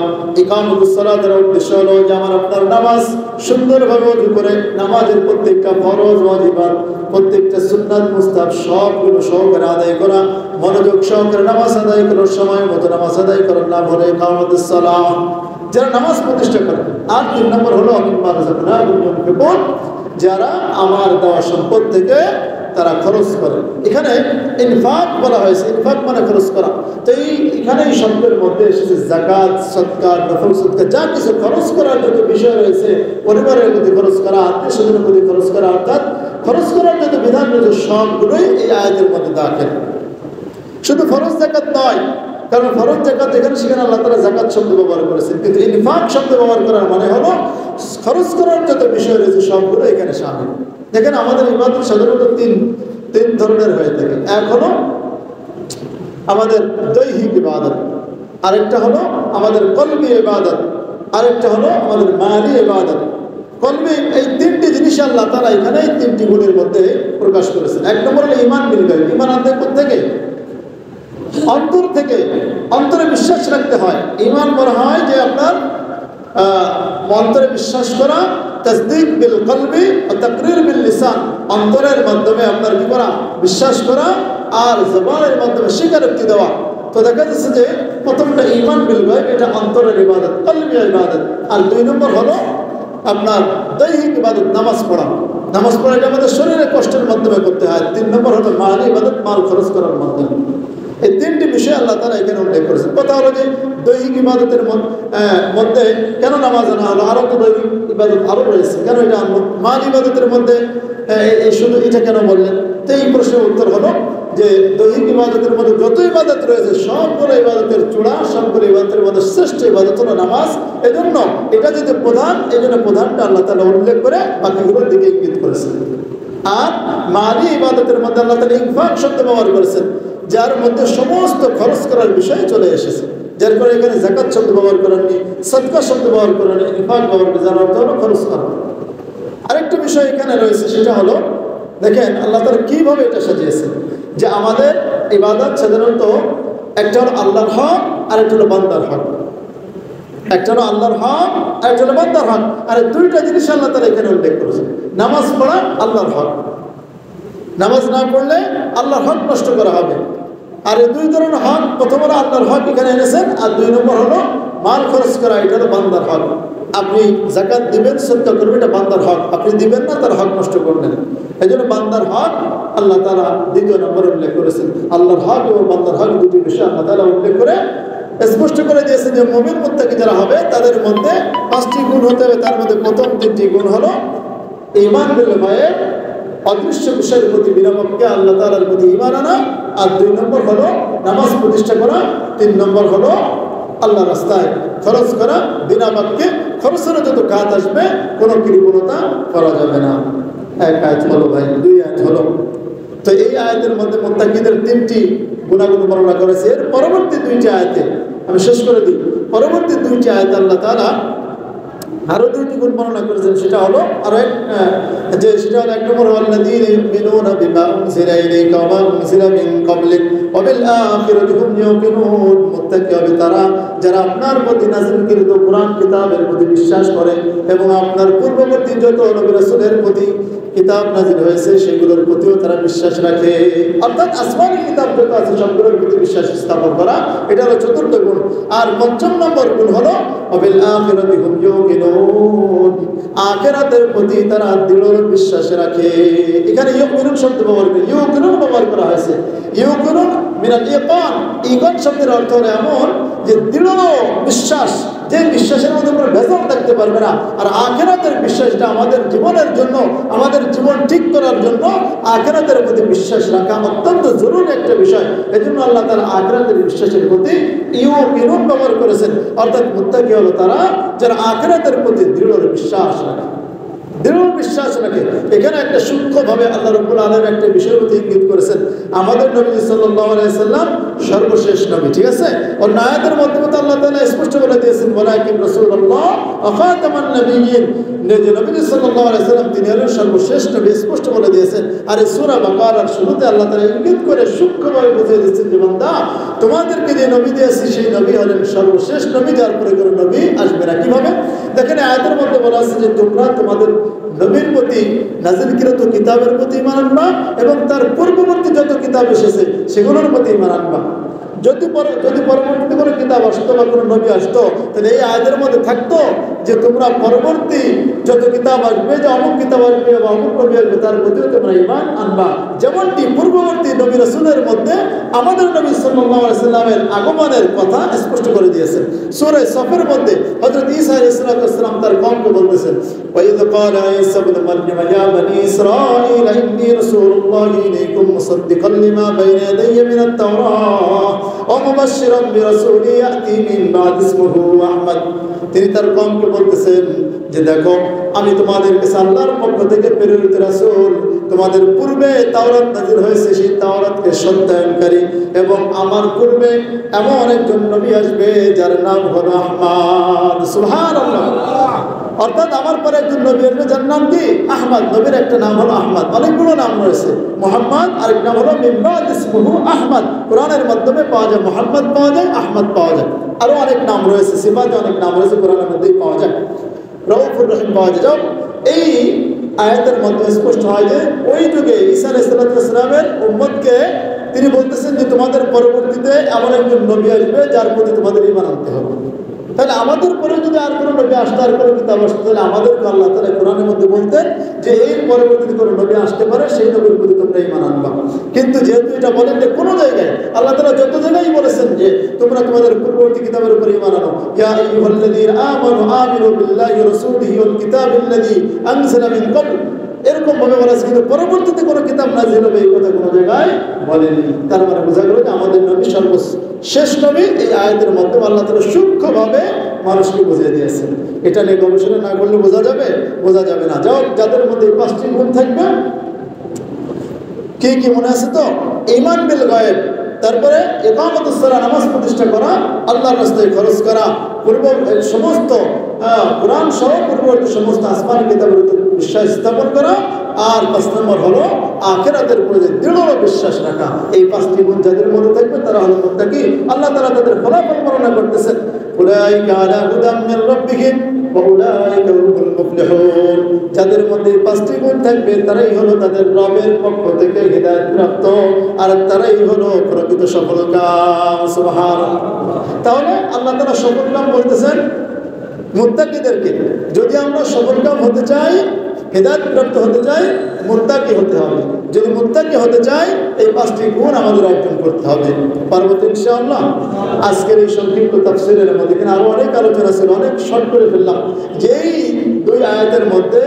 ইকামতুস সালাতের উদ্দেশ্য হলো যে আমার আপনার নামাজ সুন্দরভাবে ওযু করে নামাজের প্রত্যেকটা ফরজ ওয়াজিবাত, প্রত্যেকটা সুন্নাত মুস্তাহাব সবগুলো সহকারে আদায় করা, মনোযোগ সহকারে নামাজ আদায় করার সময় মতো নামাজ আদায় করার নাম হলো ইকামতুস সালাহ, যারা নামাজ প্রতিষ্ঠা করে। আর 3 নম্বর হলো মিম্মা রাযাকনাহুম ইউনফিকুন, যারা আমার দেওয়া সম্পদ থেকে তারা খরচ করে। এখানে ইনফাক বলা হয়েছে, ইনফাক মানে খরচ করা। তো এখানে এই শব্দের মধ্যে এসেছে যাকাত, সদকা, নফল সদকা, যা কিছু খরচ করার যত বিষয় রয়েছে, পরিবারের প্রতি খরচ করা, আত্মীয় স্বজনের প্রতি খরচ করা, অর্থাৎ খরচ করার যত বিধান রয়েছে সবগুলোই এই আয়াতের মধ্যে দাখিল। শুধু ফরজ যাকাত নয়, কারণ ফরজ যাকাত যেখানে সেখানে আল্লাহ তাআলা যাকাত শব্দ ব্যবহার করেছেন, কিন্তু ইনফাক শব্দ ব্যবহার করার মানে হলো খরচ করার যত বিষয় রয়েছে সবগুলো এখানে শামিল। দেখেন, আমাদের ইবাদত সাধারণত তিন ধরনের হয়ে থাকে। এক হলো আমাদের দৈহিক ইবাদত, আরেকটা হলো আমাদের কলবি ইবাদত, আরেকটা হলো আমাদের মালি ইবাদত। কলবি, এই 3টি জিনিস আল্লাহ তাআলা এখানে এই 3টি গুণের মধ্যে প্রকাশ করেছেন। 1 নম্বর হলো ঈমান বিল গায়ব। ঈমান আনতে থেকে অন্তর থেকে, অন্তরে বিশ্বাস রাখতে হয়। ঈমান বলা হয় যে আপনার অন্তরে বিশ্বাস করা, তাসদীক বিল কলবি ও তাকরীর বিল লিসান, অন্তরের মাধ্যমে আপনার কি করা, বিশ্বাস করা, আর জবানের মাধ্যমে স্বীকারোক্তি দেওয়া। তো দেখা যাচ্ছে যে প্রথমটা ঈমান বিল গায়ব, এটা অন্তরের ইবাদত, কলবি ইবাদত। আর 2 নম্বর হলো আপনার দৈহিক ইবাদত, নামাজ পড়া। নামাজ পড়া এটা আমাদের শরীরে কষ্টের মাধ্যমে করতে হয়। 3 নম্বর হলো মালি ইবাদত, মাল খরচ করার মাধ্যমে। এই 3টি বিষয় আল্লাহ তাআলা এখানে উল্লেখ করেছেন। কথা হলো যে দৈহিক ইবাদতের মধ্যে কেন নামাজ আনা হলো? আরও তো দৈহিক ইবাদত আরও রয়েছে, কেন এটা আনবো? মাল ইবাদতের মধ্যে শুধু এটা কেন বললেন? তো এই প্রশ্নের উত্তর হলো যে দৈহিক ইবাদতের মধ্যে যত ইবাদত রয়েছে সবগুলো ইবাদতের চূড়া, সবগুলো ইবাদতের মধ্যে শ্রেষ্ঠ ইবাদত হলো নামাজ। এজন্য এটা যদি প্রধান, এই জন্য প্রধানটা আল্লাহ তাআলা উল্লেখ করে বাকিগুলোর দিকে ইঙ্গিত করেছেন। আর মালি ইবাদতের মধ্যে আল্লাহ তাআলা ইনফাক শব্দ ব্যবহার করেছেন, যার মধ্যে সমস্ত খরচ করার বিষয় চলে এসেছে। যার কারণে এখানে যাকাত শব্দ ব্যবহার করেননি, সদকা শব্দ ব্যবহার করেননি, ইনফাক ব্যবহার করে, যার অর্থ হলো খরচ করা। আরেকটা বিষয় এখানে রয়েছে, সেটা হলো দেখেন আল্লাহ তাআলা কিভাবে এটা সাজিয়েছেন, যে আমাদের ইবাদত সাধারণত একটা হলো আল্লাহর হক, আরেকটা হলো বান্দার হক। একটা হলো আল্লাহর হক, আরেকটা হলো বান্দার হক। আর 2টা জিনিস আল্লাহ তাআলা এখানে উল্লেখ করেছেন। নামাজ পড়া আল্লাহর হক, নামাজ না পড়লে আল্লাহর হক নষ্ট করা হবে। আর এই 2 ধরনের হক, প্রথম হলো আল্লাহর হক এখানে এনেছেন, আর 2 নম্বর হলো মাল খরচ করা, এটা হলো বান্দার হক। আপনি যাকাত দিবেন, সদকা করবেন, এটা বান্দার হক। আপনি দিবেন না, তার হক নষ্ট করবেন। এই জন্য বান্দার হক আল্লাহ তাআলা 2 নম্বরে উল্লেখ করেছেন। আল্লাহর হক এবং বান্দার হক 2টি বিষয় আল্লাহ তাআলা উল্লেখ করে স্পষ্ট করে দিয়েছেন যে মুমিন মুত্তাকি যারা হবে তাদের মধ্যে 5টি গুণ হতে হবে। তার মধ্যে প্রথম 3টি গুণ হলো ঈমান বিল গায়ব, অদৃশ্য বিষয়ের প্রতি বিনামূল্যে আল্লাহ তাআলার প্রতি ঈমান আনা। আর 2 নম্বর হলো নামাজ প্রতিষ্ঠা করা। 3 নম্বর হলো আল্লাহ রাস্তায় খরচ করা, বিনা বাক্যে খরচের যত কাজ আসবে কোনো কৃপণতা করা যাবে না। 1 আয়াত হলো ভাই, 2 আয়াত হলো। তো এই আয়াতের মধ্যে মুত্তাকিদের 3টি গুণাগুণ বর্ণনা করেছে। এর পরবর্তী 2টি আয়াতে আমি শেষ করে দিই। পরবর্তী 2টি আয়াতে আল্লাহ তাআলা আরো দুইটি গুণ বর্ণনা করেছেন, সেটা হলো আরো এক সেটা হলো এক নম্বর আল্লাযীনা ইউমিনুনা বিমা উনজিলা ইলাইকা ওয়া মা উনজিলা মিন ক্বাবলিক ওয়া বিল আখিরাতি হুম ইউকিনুন। মুত্তাকি হবে তারা যারা আপনার প্রতি নাযিলকৃত কুরআন কিতাবের প্রতি বিশ্বাস করে এবং আপনার পূর্ববর্তী যত নবী রাসূলের প্রতি কিতাব নাযিল হয়েছে সেগুলোর প্রতিও তারা বিশ্বাস রাখে। অর্থাৎ আসমানি কিতাব যত আছে সবগুলোর প্রতি বিশ্বাস স্থাপন করা, এটা হলো চতুর্থ গুণ। আর পঞ্চম নম্বর গুণ হলো ওয়াবিল আখিরাতি হুম ইউকিনুন, আখিরাতের প্রতি তারা দৃঢ় বিশ্বাস রাখে। এখানে ইউকিনুন শব্দ ব্যবহার করা হয়েছে। ইউকিনুন মিনাল ইকান, ইকান শব্দের অর্থ হলো এমন যে দৃঢ় বিশ্বাস, যে বিশ্বাসের মধ্যে কোনো ভেজাল থাকতে পারবে না। আর আখিরাতের বিশ্বাসটা আমাদের জীবনের জন্য, আমাদের জীবন ঠিক করার জন্য আখিরাতের প্রতি বিশ্বাস রাখা অত্যন্ত জরুরি একটা বিষয়। এজন্য আল্লাহ তাআলা আখিরাতের বিশ্বাসের প্রতি ইউকিনুন ব্যবহার করেছেন। অর্থাৎ মুত্তাকি হলো তারা যারা আখিরাতের প্রতি দৃঢ় বিশ্বাস রাখে, দৃঢ় বিশ্বাস রাখে। এখানে একটা সূক্ষ্মভাবে আল্লাহ রাব্বুল আলামিন একটা বিষয়ের প্রতি ইঙ্গিত করেছেন। আমাদের নবী সাল্লাল্লাহু আলাইহি সাল্লাম সর্বশেষ নবী, ঠিক আছে? অন্য আয়াতের মাধ্যমে তো আল্লাহ তাআলা স্পষ্ট বলে দিয়েছেন ওয়ালাকিন রাসূলুল্লাহ ওয়া খাতামান নবিয়্যিন, যে নবী সাল্লাল্লাহু আলাইহি সাল্লাম তিনি হলেন সর্বশেষ নবী, স্পষ্ট বলে দিয়েছেন। আর এই সূরা বাকারার শুরুতে আল্লাহ তাআলা ইঙ্গিত করে সূক্ষ্মভাবে বুঝিয়ে দিচ্ছেন যে বান্দা, তোমাদেরকে যে নবী দিয়েছি সেই নবী হলেন সর্বশেষ নবী, যার পরে কোনো নবী আসবে না। কিভাবে? দেখেন আয়াতের মধ্যে বলা আছে যে তোমরা তোমাদের নবীর প্রতি নাযিলকৃত কিতাবের প্রতি ঈমান আনবা এবং তার পূর্ববর্তী যত কিতাব এসেছে সেগুলোর প্রতি ঈমান আনবা। যদি পরবর্তী কোনো কিতাব আসতো বা কোনো নবী আসতো, তাহলে এই আয়াতের মধ্যে থাকতো যে তোমরা পরবর্তী যত কিতাব আসবে, যে অমুক কিতাব আসবে বা অমুক নবী আসবে তার প্রতিও তোমরা ঈমান আনবা। যেমনটি পূর্ববর্তী নবী রাসূলের মধ্যে আমাদের নবী সাল্লাল্লাহু আলাইহি সাল্লামের আগমনের কথা স্পষ্ট করে দিয়েছেন। সূরা সফের মধ্যে হযরত ঈসা আলাইহিস সালাম তার কওমকে বলতেছেন وَإِذْ قَالَ عِيسَى ابْنُ مَرْيَمَ يَا بَنِي إِسْرَائِيلَ إِنِّي رَسُولُ اللَّهِ إِلَيْكُمْ مُصَدِّقًا لِمَا بَيْنَ يَدَيَّ مِنَ التَّوْرَاةِ وَمُبَشِّرًا بِرَسُولٍ يَأْتِي مِن بَعْدِي اسْمُهُ أَحْمد। তিনি তার কওমকে বলতেছেন যে দেখো, আমি তোমাদের কাছে আল্লাহর পক্ষ থেকে প্রেরিত রাসূল, তোমাদের পূর্বে তাওরাত নাযিল হয়েছে, সেই তাওরাতকে সত্যায়নকারী, এবং আমার পূর্বে এমন একজন নবী আসবে যার নাম হলো আহমদ। সুবহানাল্লাহ। অর্থাৎ আমার পরে একজন নবী আসবে যার নাম কি? আহমদ। নবীর একটা নাম হলো আহমদ, অনেকগুলো নাম রয়েছে। মুহাম্মদ, আরেক নাম হলো মিন বা'দি ইসমুহু আহমদ। কোরআনের মাধ্যমে পাওয়া যায় মুহাম্মদ, পাওয়া যায় আহমদ, পাওয়া যায় আরো অনেক নাম রয়েছে, সিফাতে অনেক নাম রয়েছে, কোরআনের মধ্যেই পাওয়া যায়, রউফুর রহিম পাওয়া যায়। এই আয়াতের মধ্যে স্পষ্ট হয় যে ওই যুগে ঈসা আলাইহিস সালামের উম্মতকে তিনি বলতেছেন যে তোমাদের পরবর্তীতে এমন একজন নবী আসবে যার প্রতি তোমাদের ঈমান আনতে হবে। তাহলে আমাদের পরে যদি আর কোনো নবী আসতে, আর কোনো কিতাব আসতে, তাহলে আমাদেরকে আল্লাহ তাআলা কোরআনের মধ্যে বলতেন যে এই পরবর্তীতে কোনো নবী আসতে পারে, সেই নবীর প্রতি তোমরা ঈমান আনবা। কিন্তু যেহেতু এটা বলেন যে কোনো জায়গায়, আল্লাহ তাআলা যত জায়গায় বলেছেন যে তোমরা তোমাদের পূর্ববর্তী কিতাবের উপর ঈমান আনো, ইয়া আইয়ুহাল্লাযীনা আমানু আমিনু বিল্লাহি ওয়া রাসূলিহি ওয়াল কিতাবিল্লাযী আনজালা মিন ক্বাবল, এরকম ভাবে বলা আছে। কিন্তু পরবর্তীতে কোনো কিতাব নাযিল হবে এই কথা কোনো জায়গায় বলেনি। তার মানে বোঝা গেল যে আমাদের নবী সর্বশেষ নবী। এই আয়াতের মাধ্যমে আল্লাহ তাআলা সূক্ষ্মভাবে মানুষকে বুঝিয়ে দিয়েছেন। এটা নিয়ে গবেষণা না করলে বোঝা যাবে? বোঝা যাবে না। যাদের মধ্যে এই পাঁচটি গুণ থাকবে, কি কি মনে আছে তো? ঈমান বিল গায়ব, তারপরে ইকামতুস সালাহ, নামাজ প্রতিষ্ঠা করা, আল্লাহর রাস্তায় খরচ করা, সমস্ত কোরআন সহ পূর্ববর্তী সমস্ত আসমানি কিতাবের উপর বিশ্বাস স্থাপন করা, আর 5 নম্বর হলো আখিরাতের প্রতি দৃঢ় বিশ্বাস রাখা। এই 5টি গুণ যাদের মধ্যে থাকবে তারা হলো মুত্তাকি। আল্লাহ তাআলা তাদের ফলাফল বর্ণনা করতেছেন, উলাইকা আলা হুদাম মির রাব্বিহিম ওয়া উলাইকা হুমুল মুফলিহুন। যাদের মধ্যে 5টি গুণ থাকবে তারাই হলো তাদের রবের পক্ষ থেকে হিদায়াত প্রাপ্ত, আর তারাই হলো প্রকৃত সফলকাম। সুবহানাল্লাহ। তাহলে আল্লাহ তাআলা সফলকাম বলতেছেন মুত্তাকিদেরকে। যদি আমরা সফলকাম হতে চাই, হিদায়াত প্রাপ্ত হতে চাই, মুত্তাকি হতে হবে। যদি মুত্তাকি হতে চাই, এই 5টি গুণ আমাদের অর্জন করতে হবে। পারবো তো ইনশাআল্লাহ? আজকের এই সংক্ষিপ্ত তাফসীরের মধ্যে কিন্তু আরো অনেক আলোচনা ছিল, অনেক শর্ট করে ফেললাম। যেই 2 আয়াতের মধ্যে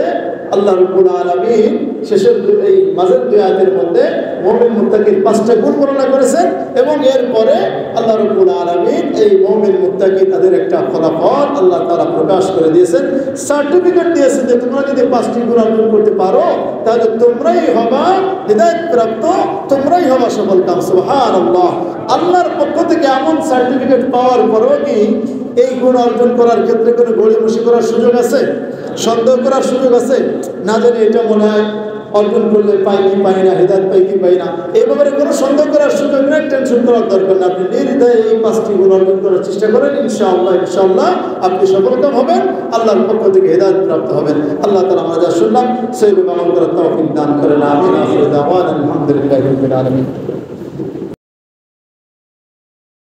আল্লাহ রাব্বুল আলামিন শেষের এই মাঝের 2 আয়াতের মধ্যে মুমিন মুত্তাকির 5টা গুণ বর্ণনা করেছেন, এবং এরপরে আল্লাহ রাব্বুল আলামিন এই মুমিন মুত্তাকি তাদের একটা ফলাফল আল্লাহ তাআলা প্রকাশ করে দিয়েছেন, সার্টিফিকেট দিয়েছেন যে তোমরা যদি 5টি গুণ অর্জন করতে পারো তাহলে তোমরাই হবা হিদায়াত প্রাপ্ত, তোমরাই হবা সফলকাম। সুবহানাল্লাহ। আল্লাহর পক্ষ থেকে এমন সার্টিফিকেট পাওয়ার পরেও কি এই গুণ অর্জন করার ক্ষেত্রে কোনো গড়িমসি করার সুযোগ আছে, সন্দেহ করার সুযোগ আছে? না জানি এটা মনে হয় অর্জন করলে পাই কি পাই না, হেদায়েত পাই কি পাই না, এই ব্যাপারে কোনো সন্দেহ করার সুযোগ নেই, টেনশন করার দরকার না। আপনি নির্দ্বিধায় এই 5টি গুণ অর্জন করার চেষ্টা করেন, ইনশাআল্লাহ আপনি সফলকাম হবেন, আল্লাহর পক্ষ থেকে হেদায়েত প্রাপ্ত হবেন। আল্লাহ তাআলা আমরা যা শুনলাম সেইভাবে আমল করার তৌফিক দান করেন। আমিন। আখির দাওয়ানা আলহামদুলিল্লাহি রাব্বিল আলামিন।